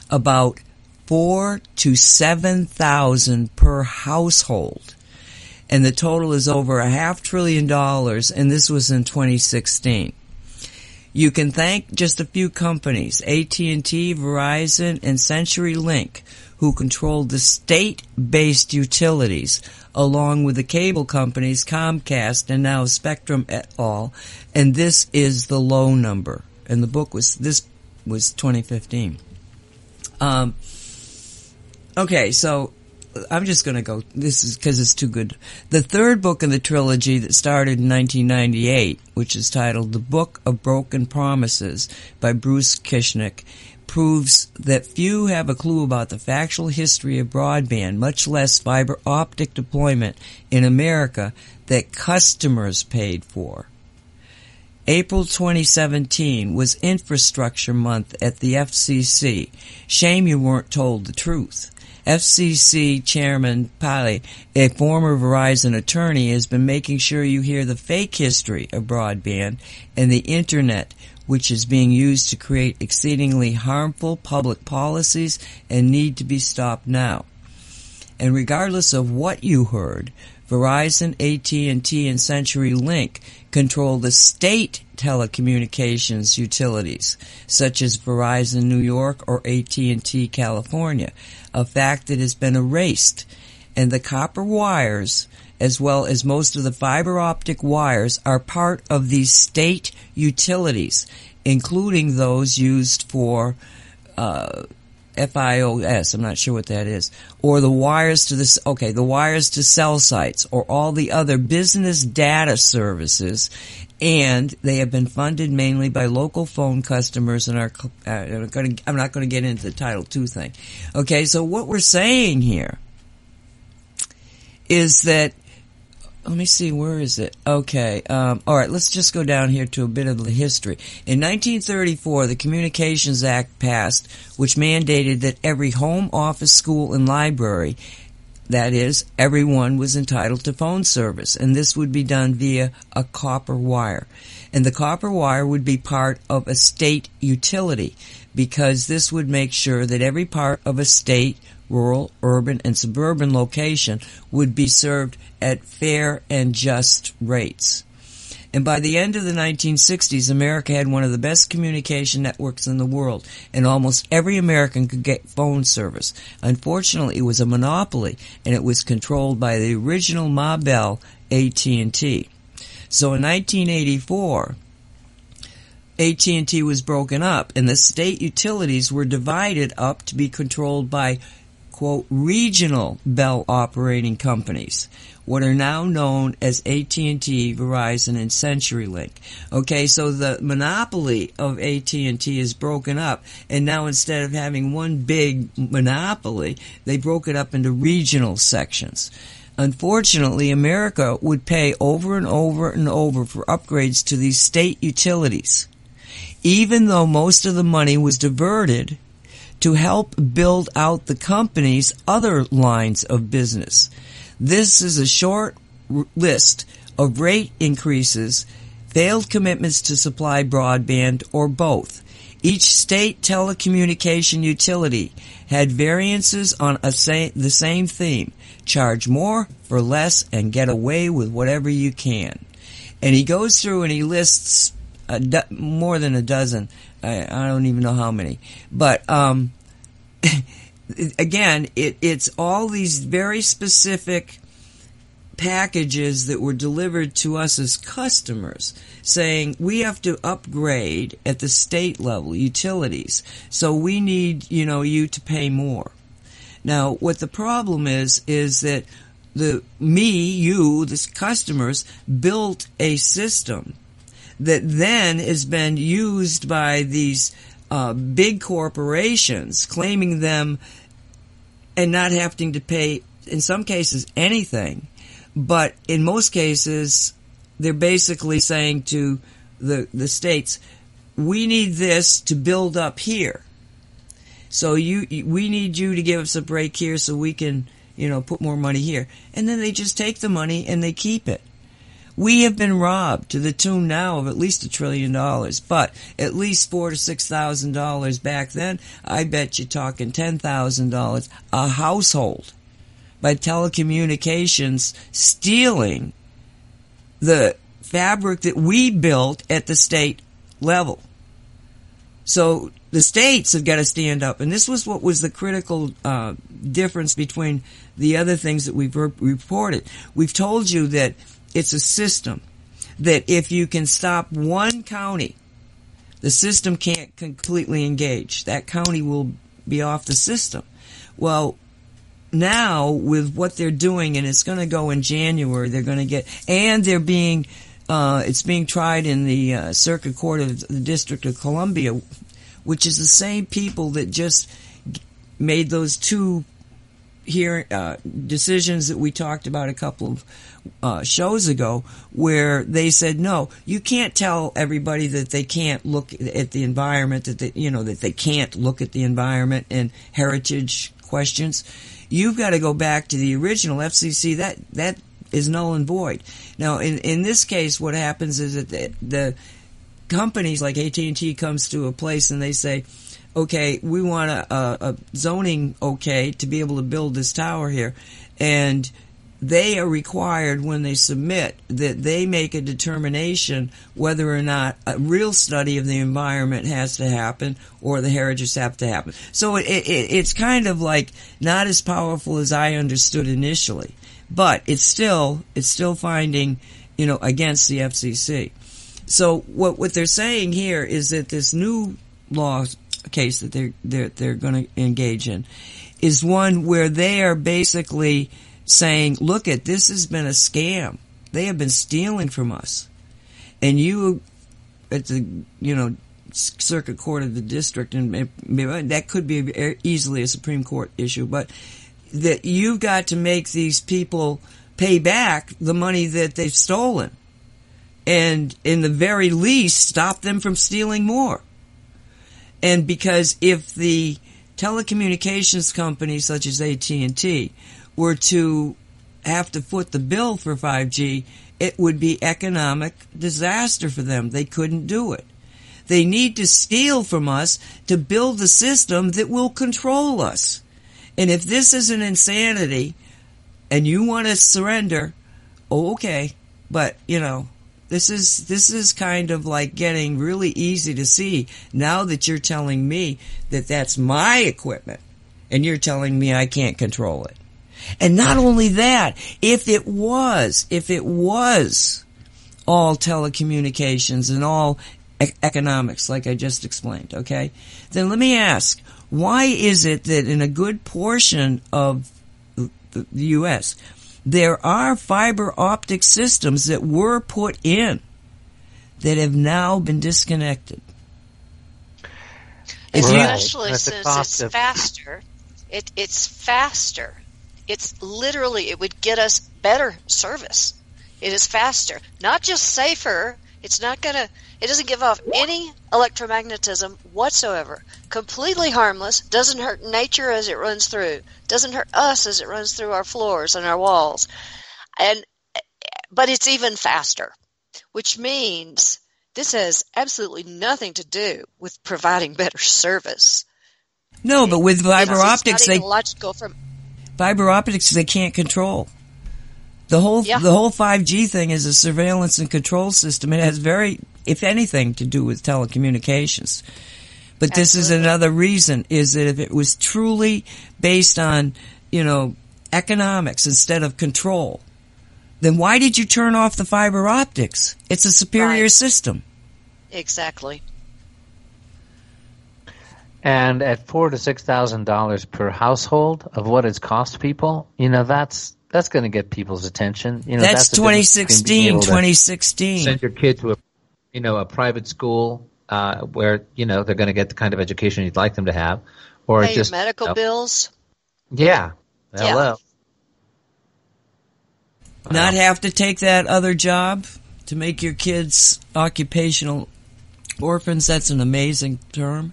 About 4,000 to 7,000 per household. And the total is over $500 billion, and this was in 2016. You can thank just a few companies, AT&T, Verizon, and CenturyLink, who control the state-based utilities, along with the cable companies Comcast and now Spectrum et al. And this is the low number. And the book was 2015. Okay, so I'm just going to go. This is because it's too good. The third book in the trilogy that started in 1998, which is titled The Book of Broken Promises by Bruce Kushnick, proves that few have a clue about the factual history of broadband, much less fiber optic deployment in America that customers paid for. April 2017 was Infrastructure Month at the FCC. Shame you weren't told the truth. FCC Chairman Pali, a former Verizon attorney, has been making sure you hear the fake history of broadband and the Internet, which is being used to create exceedingly harmful public policies and need to be stopped now. And regardless of what you heard, Verizon, AT&T, and CenturyLink control the state telecommunications utilities, such as Verizon New York or AT&T California, a fact that has been erased. And the copper wires, as well as most of the fiber optic wires, are part of these state utilities, including those used for FIOS, I'm not sure what that is, or the wires to the wires to cell sites, or all the other business data services, and they have been funded mainly by local phone customers and I'm not going to get into the Title II thing. Okay, so what we're saying here is that, let me see, where is it? Okay, all right, let's just go down here to a bit of the history. In 1934, the Communications Act passed, which mandated that every home, office, school, and library, that is, everyone was entitled to phone service, and this would be done via a copper wire. And the copper wire would be part of a state utility, because this would make sure that every part of a state, rural, urban, and suburban location would be served at fair and just rates. And by the end of the 1960s, America had one of the best communication networks in the world, and almost every American could get phone service. Unfortunately, it was a monopoly, and it was controlled by the original Ma Bell, AT&T. So in 1984, AT&T was broken up, and the state utilities were divided up to be controlled by, quote, regional Bell operating companies, what are now known as AT&T, Verizon, and CenturyLink. Okay, so the monopoly of AT&T is broken up, and now instead of having one big monopoly, they broke it up into regional sections. Unfortunately, America would pay over and over and over for upgrades to these state utilities, even though most of the money was diverted to help build out the company's other lines of business. This is a short list of rate increases, failed commitments to supply broadband, or both. Each state telecommunication utility had variances on the same theme: charge more for less and get away with whatever you can. And he goes through and he lists more than a dozen. I don't even know how many. But again, it's all these very specific packages that were delivered to us as customers saying we have to upgrade at the state level, utilities, so we need, you to pay more. Now, what the problem is that the customers built a system that then has been used by these big corporations, claiming them and not having to pay, in some cases, anything. But in most cases, they're basically saying to the states, we need this to build up here. So we need you to give us a break here so we can, put more money here. And then they just take the money and they keep it. We have been robbed to the tune now of at least $1 trillion, but at least $4,000 to $6,000 back then. I bet you're talking $10,000 a household by telecommunications stealing the fabric that we built at the state level. So the states have got to stand up, and this was what was the critical difference between the other things that we've reported. We've told you that it's a system, that if you can stop one county, the system can't completely engage. That county will be off the system. Well, now with what they're doing, and it's going to go in January, they're going to get, and they're being, it's being tried in the Circuit Court of the District of Columbia, which is the same people that just made those two decisions that we talked about a couple of shows ago, where they said, no, you can't tell everybody that they can't look at the environment, that they can't look at the environment and heritage questions. You've got to go back to the original FCC. That is null and void. Now, in this case, what happens is that the companies like AT&T comes to a place and they say, okay, we want a zoning okay to be able to build this tower here. And they are required, when they submit, that they make a determination whether or not a real study of the environment has to happen or the heritage have to happen. So it's kind of like not as powerful as I understood initially, but it's still finding, against the FCC. So what they're saying here is that this new law case that they're going to engage in is one where they are basically saying, look, this has been a scam. They have been stealing from us. And you, at the, Circuit Court of the District, and that could be easily a Supreme Court issue, but that you've got to make these people pay back the money that they've stolen. And in the very least, stop them from stealing more. And because if the telecommunications companies such as AT&T were to have to foot the bill for 5G, it would be economic disaster for them. They couldn't do it. They need to steal from us to build a system that will control us. And if this is an insanity and you want to surrender, okay. But, this is kind of like getting really easy to see now that you're telling me that that's my equipment and you're telling me I can't control it. And not only that, if it was all telecommunications and all economics, like I just explained, okay, then let me ask, why is it that in a good portion of the U.S., there are fiber optic systems that were put in that have now been disconnected? Especially since it's faster. It's faster. It's literally, it would get us better service. It is faster. Not just safer. It doesn't give off any electromagnetism whatsoever. Completely harmless. Doesn't hurt nature as it runs through. Doesn't hurt us as it runs through our floors and our walls. But it's even faster, which means this has absolutely nothing to do with providing better service. No, but with fiber optics, fiber optics they can't control. The whole 5G thing is a surveillance and control system. It has if anything, to do with telecommunications. But this is another reason, is that if it was truly based on, economics instead of control, then why did you turn off the fiber optics? It's a superior system. Exactly. And at $4,000 to $6,000 per household of what it's cost people, that's going to get people's attention. That's 2016. Send your kid to a private school where they're going to get the kind of education you'd like them to have, or pay just your medical bills. Yeah. Hello. Not have to take that other job to make your kids occupational orphans. That's an amazing term.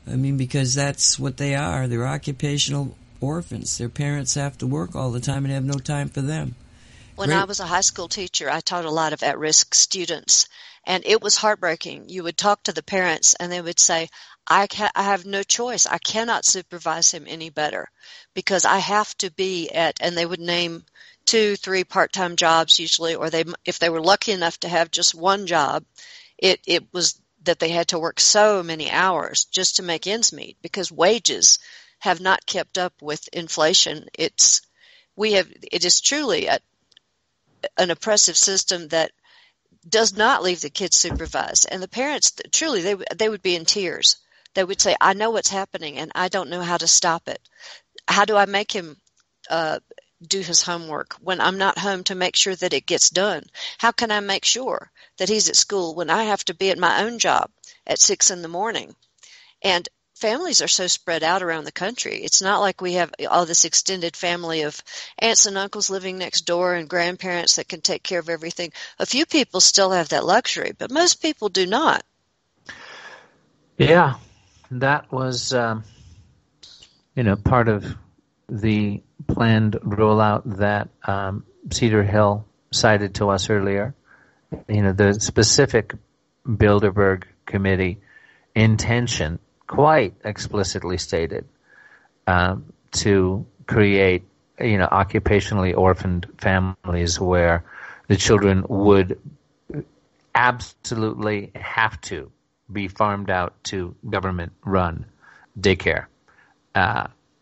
I mean, because that's what they are. They're occupational orphans. Their parents have to work all the time and have no time for them. When I was a high school teacher, I taught a lot of at-risk students, and it was heartbreaking. You would talk to the parents, and they would say, I have no choice. I cannot supervise him any better because I have to be at, and they would name 2-3 part-time jobs usually, or if they were lucky enough to have just one job, it was that they had to work so many hours just to make ends meet because wages have not kept up with inflation. It is truly an oppressive system that does not leave the kids supervised. And the parents, truly, they would be in tears. They would say, I know what's happening and I don't know how to stop it. How do I make him do his homework when I'm not home to make sure that it gets done? How can I make sure that he's at school when I have to be at my own job at 6 a.m? And families are so spread out around the country. It's not like we have all this extended family of aunts and uncles living next door and grandparents that can take care of everything. A few people still have that luxury, but most people do not. Yeah, that was, part of the planned rollout that Cedar Hill cited to us earlier. The specific Bilderberg Committee intention quite explicitly stated to create, occupationally orphaned families where the children would absolutely have to be farmed out to government-run daycare,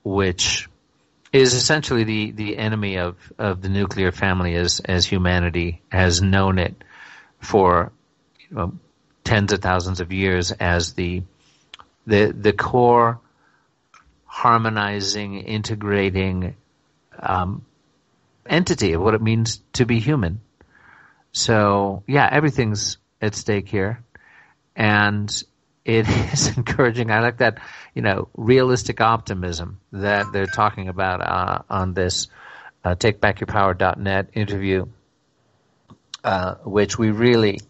which is essentially the enemy of the nuclear family as humanity has known it for tens of thousands of years as the core harmonizing, integrating entity of what it means to be human. So, yeah, everything's at stake here. And it is encouraging. I like that, realistic optimism that they're talking about on this TakeBackYourPower.net interview, which we really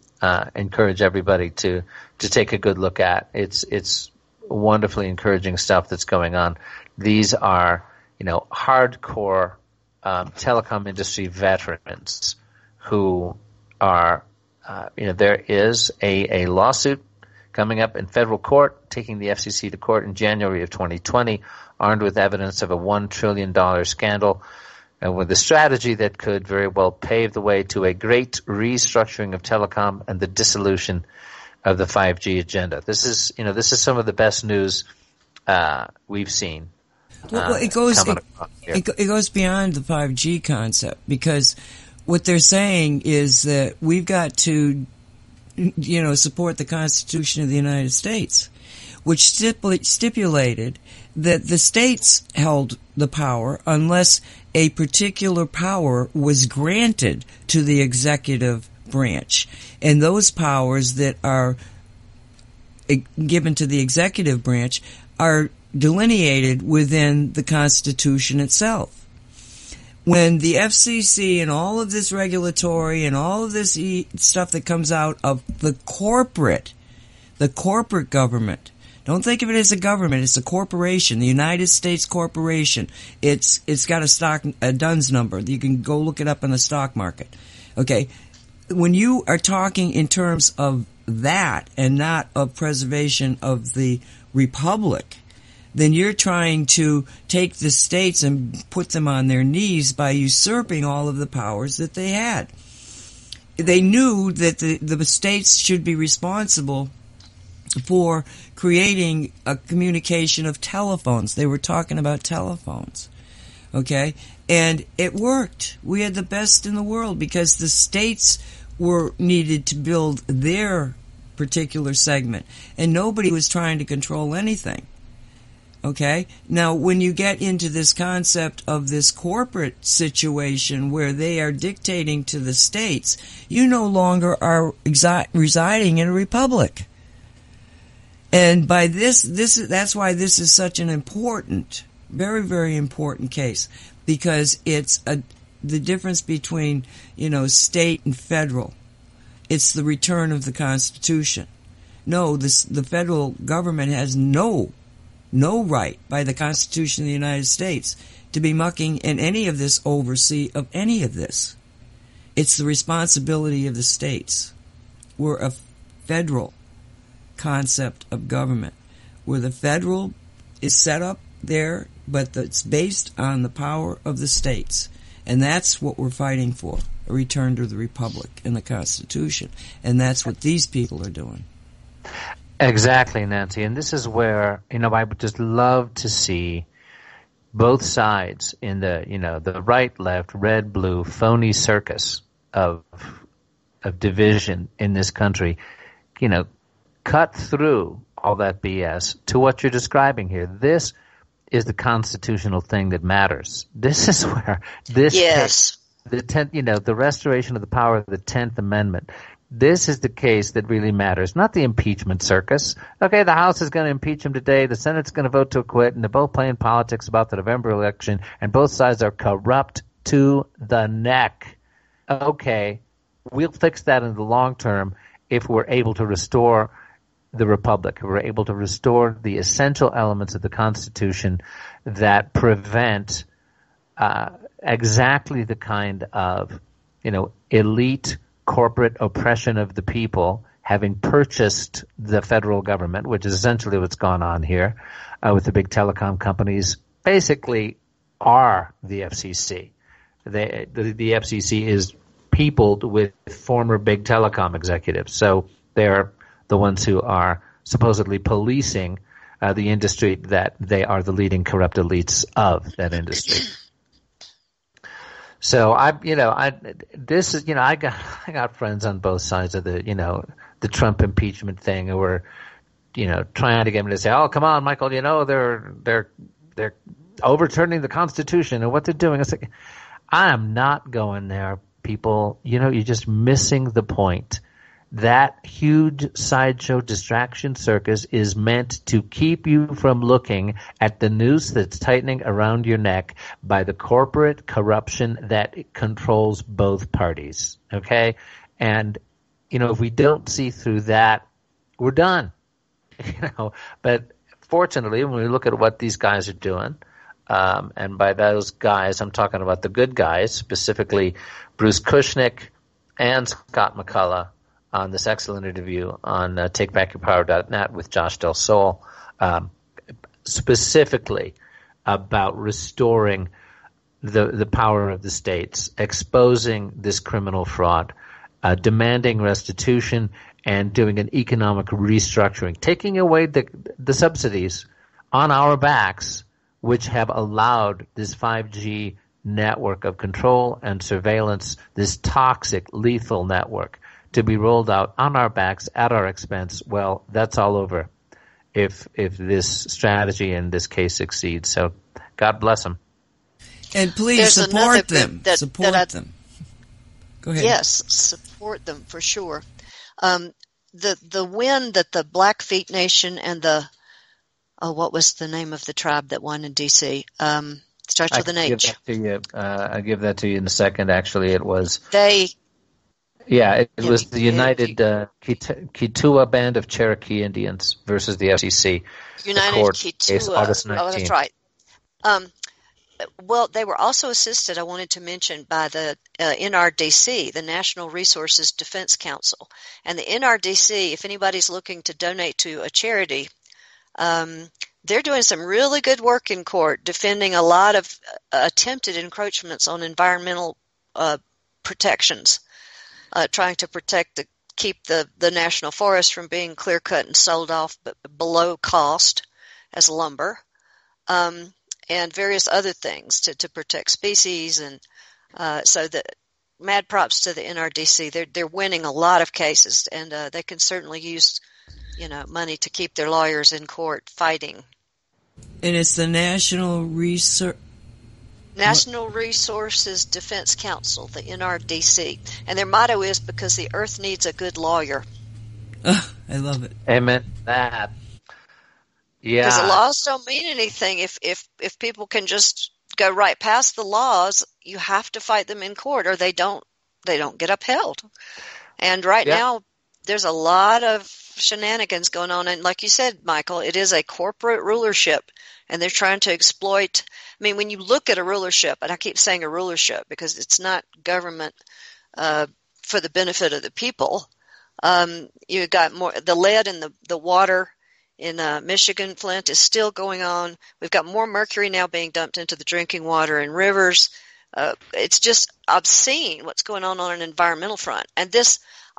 encourage everybody to take a good look at. It's wonderfully encouraging stuff that's going on. These are, hardcore telecom industry veterans who are, there is a lawsuit coming up in federal court, taking the FCC to court in January of 2020, armed with evidence of a $1 trillion scandal, and with a strategy that could very well pave the way to a great restructuring of telecom and the dissolution of the 5G agenda. This is some of the best news we've seen. Well, it goes beyond the 5G concept, because what they're saying is that we've got to, support the Constitution of the United States, which stipulated that the states held the power unless a particular power was granted to the executive branch. And those powers that are given to the executive branch are delineated within the Constitution itself. When the FCC and all of this regulatory and all of this stuff that comes out of the corporate government, don't think of it as a government, it's a corporation, the United States corporation. It's got a DUNS number. You can go look it up in the stock market. Okay. When you are talking in terms of that and not of preservation of the republic, then you're trying to take the states and put them on their knees by usurping all of the powers that they had. They knew that the states should be responsible for creating a communication of telephones. They were talking about telephones. Okay? And it worked. We had the best in the world because the states were needed to build their particular segment. And nobody was trying to control anything. Okay? Now, when you get into this concept of this corporate situation where they are dictating to the states, you no longer are residing in a republic. And by that's why this is such an important, very, very important case, because it's the difference between, state and federal. It's the return of the Constitution. No, the federal government has no right by the Constitution of the United States to be mucking in any of this oversee of any of this. It's the responsibility of the states. We're a federal concept of government, where the federal is set up there, but it's based on the power of the states. And that's what we're fighting for, a return to the Republic and the Constitution. And that's what these people are doing. Exactly, Nancy. And this is where, I would just love to see both sides in the right, left, red, blue, phony circus of division in this country, cut through all that BS to what you're describing here. This is the constitutional thing that matters. This is where yes. The 10th, the restoration of the power of the 10th Amendment. This is the case that really matters, not the impeachment circus. Okay, the House is going to impeach him today, the Senate's going to vote to acquit, and they're both playing politics about the November election, and both sides are corrupt to the neck. Okay, we'll fix that in the long term if we're able to restore the Republic, if we're able to restore the essential elements of the Constitution that prevent exactly the kind of, elite corporate oppression of the people, having purchased the federal government, which is essentially what's gone on here with the big telecom companies, basically are the FCC. The FCC is peopled with former big telecom executives. So they're the ones who are supposedly policing the industry that they are the leading corrupt elites of that industry. So I got friends on both sides of the Trump impeachment thing who were, trying to get me to say, "Oh, come on, Michael, they're overturning the Constitution and what they're doing." It's like, I am not going there, people. You're just missing the point. That huge sideshow distraction circus is meant to keep you from looking at the noose that's tightening around your neck by the corporate corruption that controls both parties. Okay? And, if we don't see through that, we're done. But fortunately, when we look at what these guys are doing, and by those guys, I'm talking about the good guys, specifically Bruce Kushnick and Scott McCullough, on this excellent interview on TakeBackYourPower.net with Josh Del Sol, specifically about restoring the power of the states, exposing this criminal fraud, demanding restitution, and doing an economic restructuring, taking away the subsidies on our backs, which have allowed this 5G network of control and surveillance, this toxic, lethal network, to be rolled out on our backs at our expense. Well, that's all over if this strategy in this case succeeds. So God bless them. And please support them. Support them. Go ahead. Yes, support them for sure. The win that the Blackfeet Nation and what was the name of the tribe that won in D.C.? Starts with an H. I'll give that to you in a second. Actually, it was it was the United Kituwa Band of Cherokee Indians versus the FCC. United Kituwa. August 19. Oh, that's right. Well, they were also assisted, I wanted to mention, by the NRDC, the National Resources Defense Council. And the NRDC, if anybody's looking to donate to a charity, they're doing some really good work in court defending a lot of attempted encroachments on environmental protections. Trying to keep the national forest from being clear-cut and sold off below cost as lumber, and various other things to protect species. And so that mad props to the NRDC. They're winning a lot of cases, and they can certainly use, money to keep their lawyers in court fighting. And it's the National Resources Defense Council, the NRDC. And their motto is, because the earth needs a good lawyer. Oh, I love it. Amen. That. Yeah. Because the laws don't mean anything. If people can just go right past the laws, you have to fight them in court, or they don't get upheld. And right now, there's a lot of shenanigans going on. And like you said, Michael, it is a corporate rulership, and they're trying to exploit. I mean, when you look at a rulership, and I keep saying a rulership because it's not government for the benefit of the people. You got more, the lead in the water in Michigan, Flint, is still going on. We've got more mercury now being dumped into the drinking water in rivers. It's just obscene what's going on an environmental front. And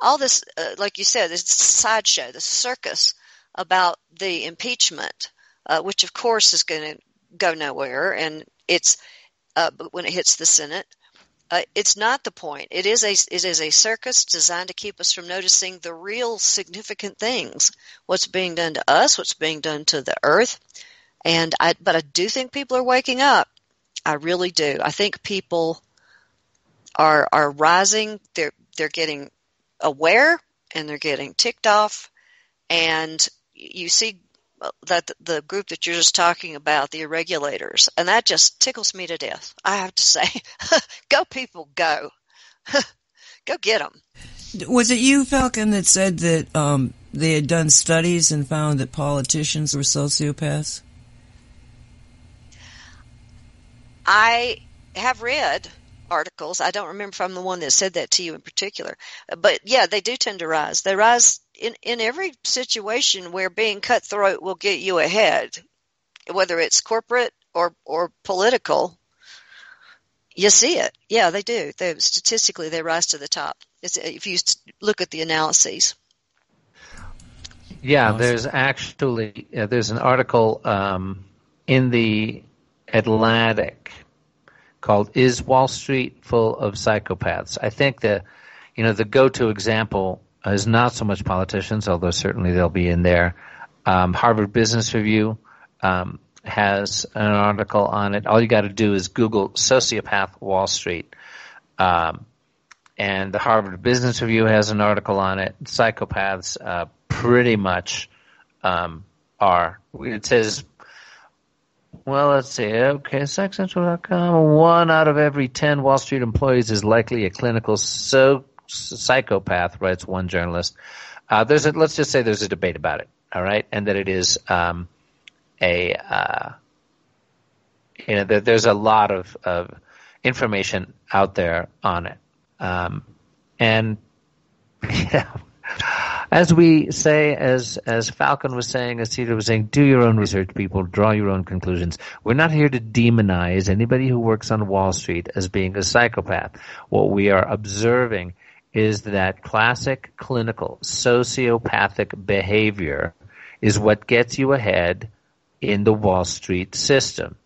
all this, like you said, this sideshow, this circus about the impeachment, which of course is going to go nowhere. And it's when it hits the Senate, it's not the point. It is a circus designed to keep us from noticing the real significant things, what's being done to us, what's being done to the earth. But I do think people are waking up. I really do. I think people are rising. They're getting aware, and they're getting ticked off. And you see that the group that you're just talking about, the Irregulators, and that just tickles me to death. I have to say, go people, go. Go get them. Was it you, Falcon, that said that they had done studies and found that politicians were sociopaths? I have read articles. I don't remember if I'm the one that said that to you in particular. But yeah, they do tend to rise. They rise in every situation where being cutthroat will get you ahead, whether it's corporate or political. You see it. Yeah, they do. Statistically, they rise to the top. If you look at the analyses. Yeah, there's actually there's an article in the Atlantic called "Is Wall Street Full of Psychopaths?" I think the go-to example is not so much politicians, although certainly they'll be in there. Harvard Business Review has an article on it. All you got to do is Google sociopath Wall Street. And the Harvard Business Review has an article on it. Psychopaths pretty much are. It says, well, let's see. Okay, SecCentral.com. 1 out of every 10 Wall Street employees is likely a clinical psychopath, writes one journalist. Let's just say there's a debate about it, all right, and that it is there's a lot of information out there on it, and as we say, as Falcon was saying, as Cedar was saying, do your own research, people. Draw your own conclusions. We're not here to demonize anybody who works on Wall Street as being a psychopath. What we are observing is that classic clinical sociopathic behavior is what gets you ahead in the Wall Street system.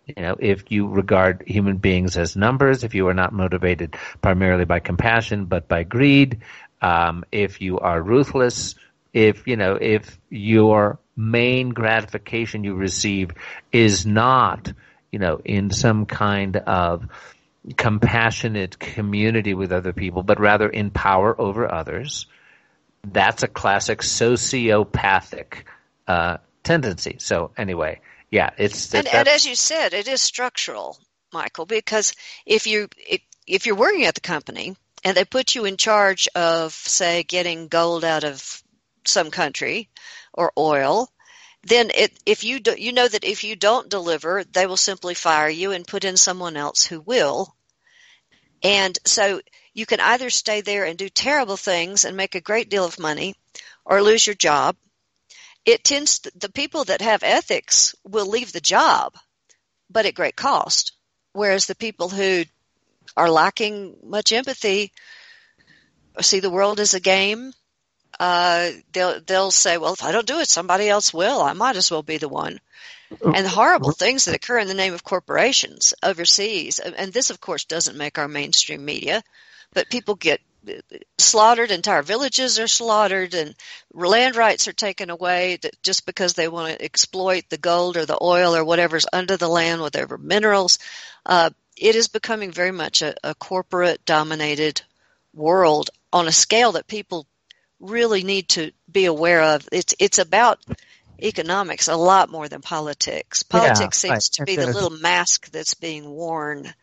If you regard human beings as numbers, if you are not motivated primarily by compassion but by greed, if you are ruthless, if your main gratification you receive is not, in some kind of compassionate community with other people, but rather in power over others, that's a classic sociopathic tendency. So anyway, yeah, and as you said, it is structural, Michael, because if you're working at the company and they put you in charge of, say, getting gold out of some country or oil, then if you know that if you don't deliver, they will simply fire you and put in someone else who will. And so you can either stay there and do terrible things and make a great deal of money, or lose your job. The people that have ethics will leave the job, but at great cost. Whereas the people who are lacking much empathy see the world as a game. They'll say, well, if I don't do it, somebody else will. I might as well be the one. and the horrible things that occur in the name of corporations overseas. And this, of course, doesn't make our mainstream media, but people get slaughtered, entire villages are slaughtered, and land rights are taken away just because they want to exploit the gold or the oil or whatever's under the land, whatever minerals. It is becoming very much a corporate-dominated world on a scale that people really need to be aware of. It's about economics a lot more than politics. Politics seems to be the little mask that's being worn.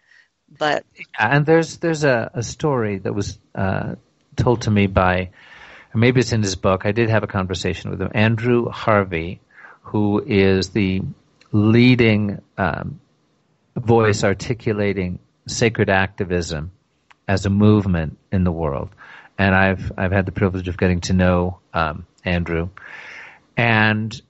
But and there's a story that was told to me by, or maybe it's in his book. I did have a conversation with him, Andrew Harvey, who is the leading voice articulating sacred activism as a movement in the world. And I've had the privilege of getting to know Andrew, and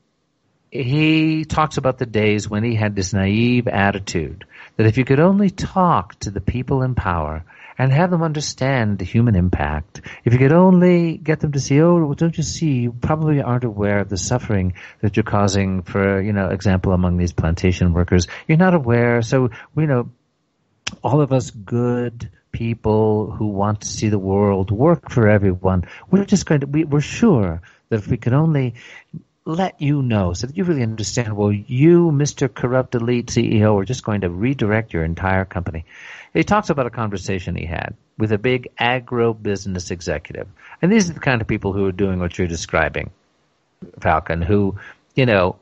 he talks about the days when he had this naive attitude that if you could only talk to the people in power and have them understand the human impact, if you could only get them to see, oh, don't you see, you probably aren't aware of the suffering that you're causing, for, example, among these plantation workers. You're not aware. So, all of us good people who want to see the world work for everyone, we're sure that if we could only let you know so that you really understand, well, you, Mr. Corrupt Elite CEO, are just going to redirect your entire company. He talks about a conversation he had with a big agro-business executive. And these are the kind of people who are doing what you're describing, Falcon, who,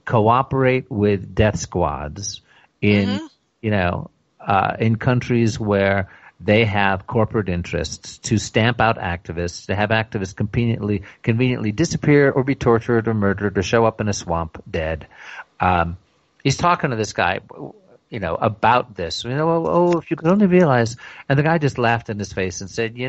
cooperate with death squads in, in countries where they have corporate interests to stamp out activists, to have activists conveniently disappear or be tortured or murdered or show up in a swamp dead. He's talking to this guy, about this. If you could only realize. And the guy just laughed in his face and said, you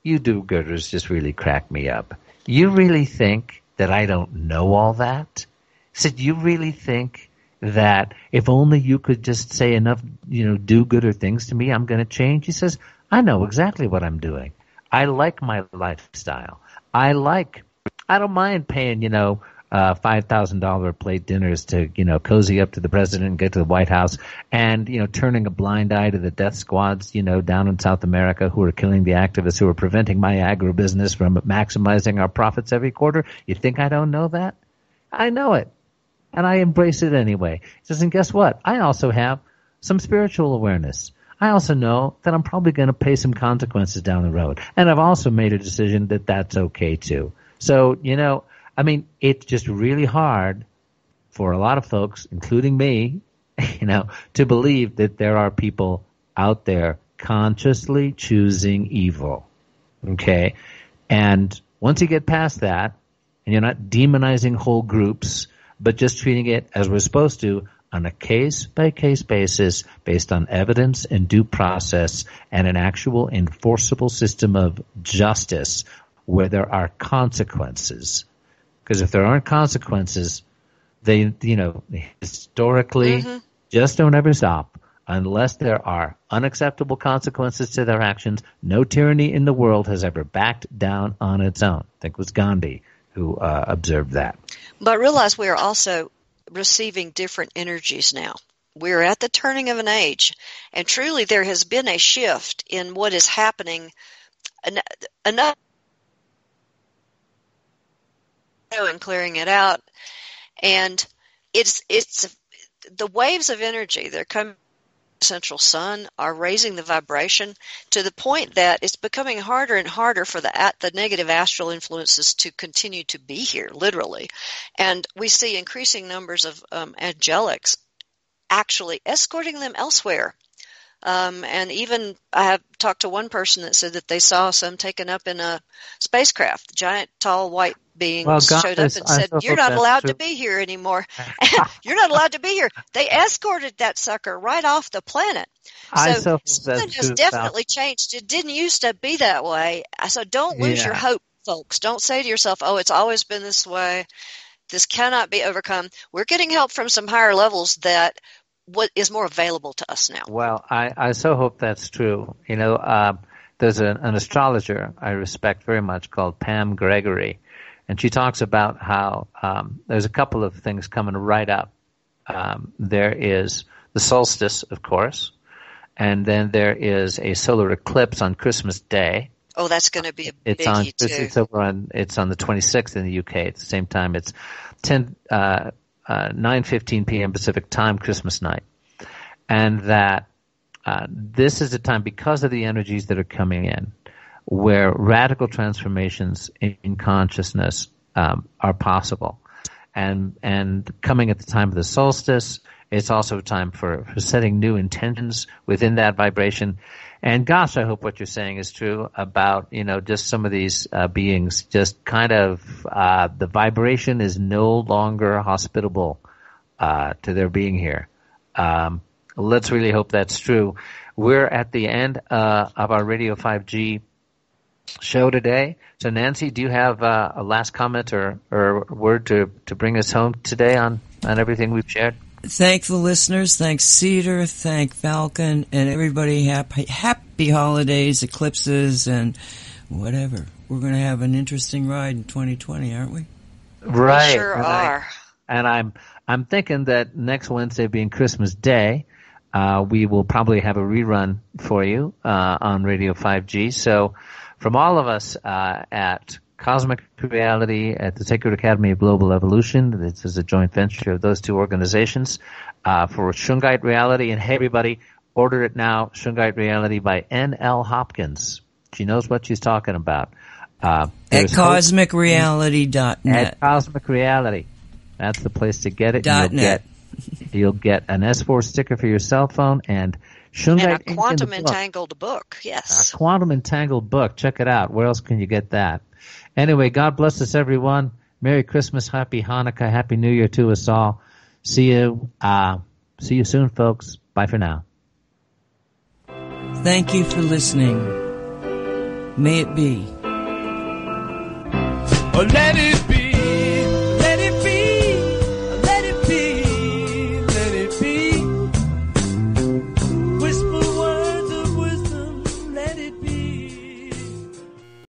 do-gooders just really crack me up. You really think that I don't know all that? He said, you really think that if only you could just say enough, do-gooder things to me, I'm going to change? He says, I know exactly what I'm doing. I like my lifestyle. I don't mind paying, $5,000 plate dinners to, cozy up to the president and get to the White House, and, turning a blind eye to the death squads, down in South America who are killing the activists who are preventing my agribusiness from maximizing our profits every quarter. You think I don't know that? I know it. And I embrace it anyway. He says, and guess what? I also have some spiritual awareness. I also know that I'm probably going to pay some consequences down the road. And I've also made a decision that that's okay too. So, it's just really hard for a lot of folks, including me, to believe that there are people out there consciously choosing evil. Okay? And once you get past that, and you're not demonizing whole groups, but just treating it as we're supposed to, on a case-by-case basis, based on evidence and due process and an actual enforceable system of justice where there are consequences. Because if there aren't consequences, they, historically just don't ever stop unless there are unacceptable consequences to their actions. No tyranny in the world has ever backed down on its own. I think it was Gandhi who observed that. But realize we are also receiving different energies now. We're at the turning of an age, and truly there has been a shift in what is happening. Enough and clearing it out, and it's the waves of energy that are coming from the central sun are raising the vibration to the point that it's becoming harder and harder for the negative astral influences to continue to be here, literally. And we see increasing numbers of angelics actually escorting them elsewhere. And even I have talked to one person that said that they saw some taken up in a spacecraft. Giant, tall, white beings showed up and said, "You're not allowed to be here anymore. You're not allowed to be here." They escorted that sucker right off the planet. So something has definitely changed. It didn't used to be that way. So don't lose your hope, folks. Don't say to yourself, "Oh, it's always been this way. This cannot be overcome." We're getting help from some higher levels that what is more available to us now. Well, I so hope that's true. There's an astrologer I respect very much called Pam Gregory, and she talks about how there's a couple of things coming right up there is the solstice, of course, and then there is a solar eclipse on Christmas Day. Oh, that's going to be a It's biggie too. It's on the 26th in the UK. At the same time, it's 9:15 p.m. Pacific time, Christmas night, and that this is a time, because of the energies that are coming in, where radical transformations in consciousness are possible, and coming at the time of the solstice. It's also a time for setting new intentions within that vibration. And gosh, I hope what you're saying is true about, just some of these beings, just kind of the vibration is no longer hospitable to their being here. Let's really hope that's true. We're at the end of our Radio 5G show today. So Nancy, do you have a last comment or word to bring us home today on everything we've shared? Thank the listeners. Thanks Cedar. Thank Falcon and everybody. Happy holidays, eclipses, and whatever. We're going to have an interesting ride in 2020, aren't we? Right. We sure are. I'm thinking that next Wednesday being Christmas Day, we will probably have a rerun for you on Radio 5G. So from all of us at Cosmic Reality, at the Sacred Academy of Global Evolution, this is a joint venture of those two organizations, for Shungite Reality. And hey, everybody, order it now, Shungite Reality by N.L. Hopkins. She knows what she's talking about. At CosmicReality.net. At Cosmic Reality. That's the place to get it. You'll get an S4 sticker for your cell phone and Shungite and a quantum entangled book. Yes. A quantum entangled book. Check it out. Where else can you get that? Anyway, God bless us, everyone. Merry Christmas, Happy Hanukkah, Happy New Year to us all. See you soon, folks. Bye for now. Thank you for listening. May it be. Let it be.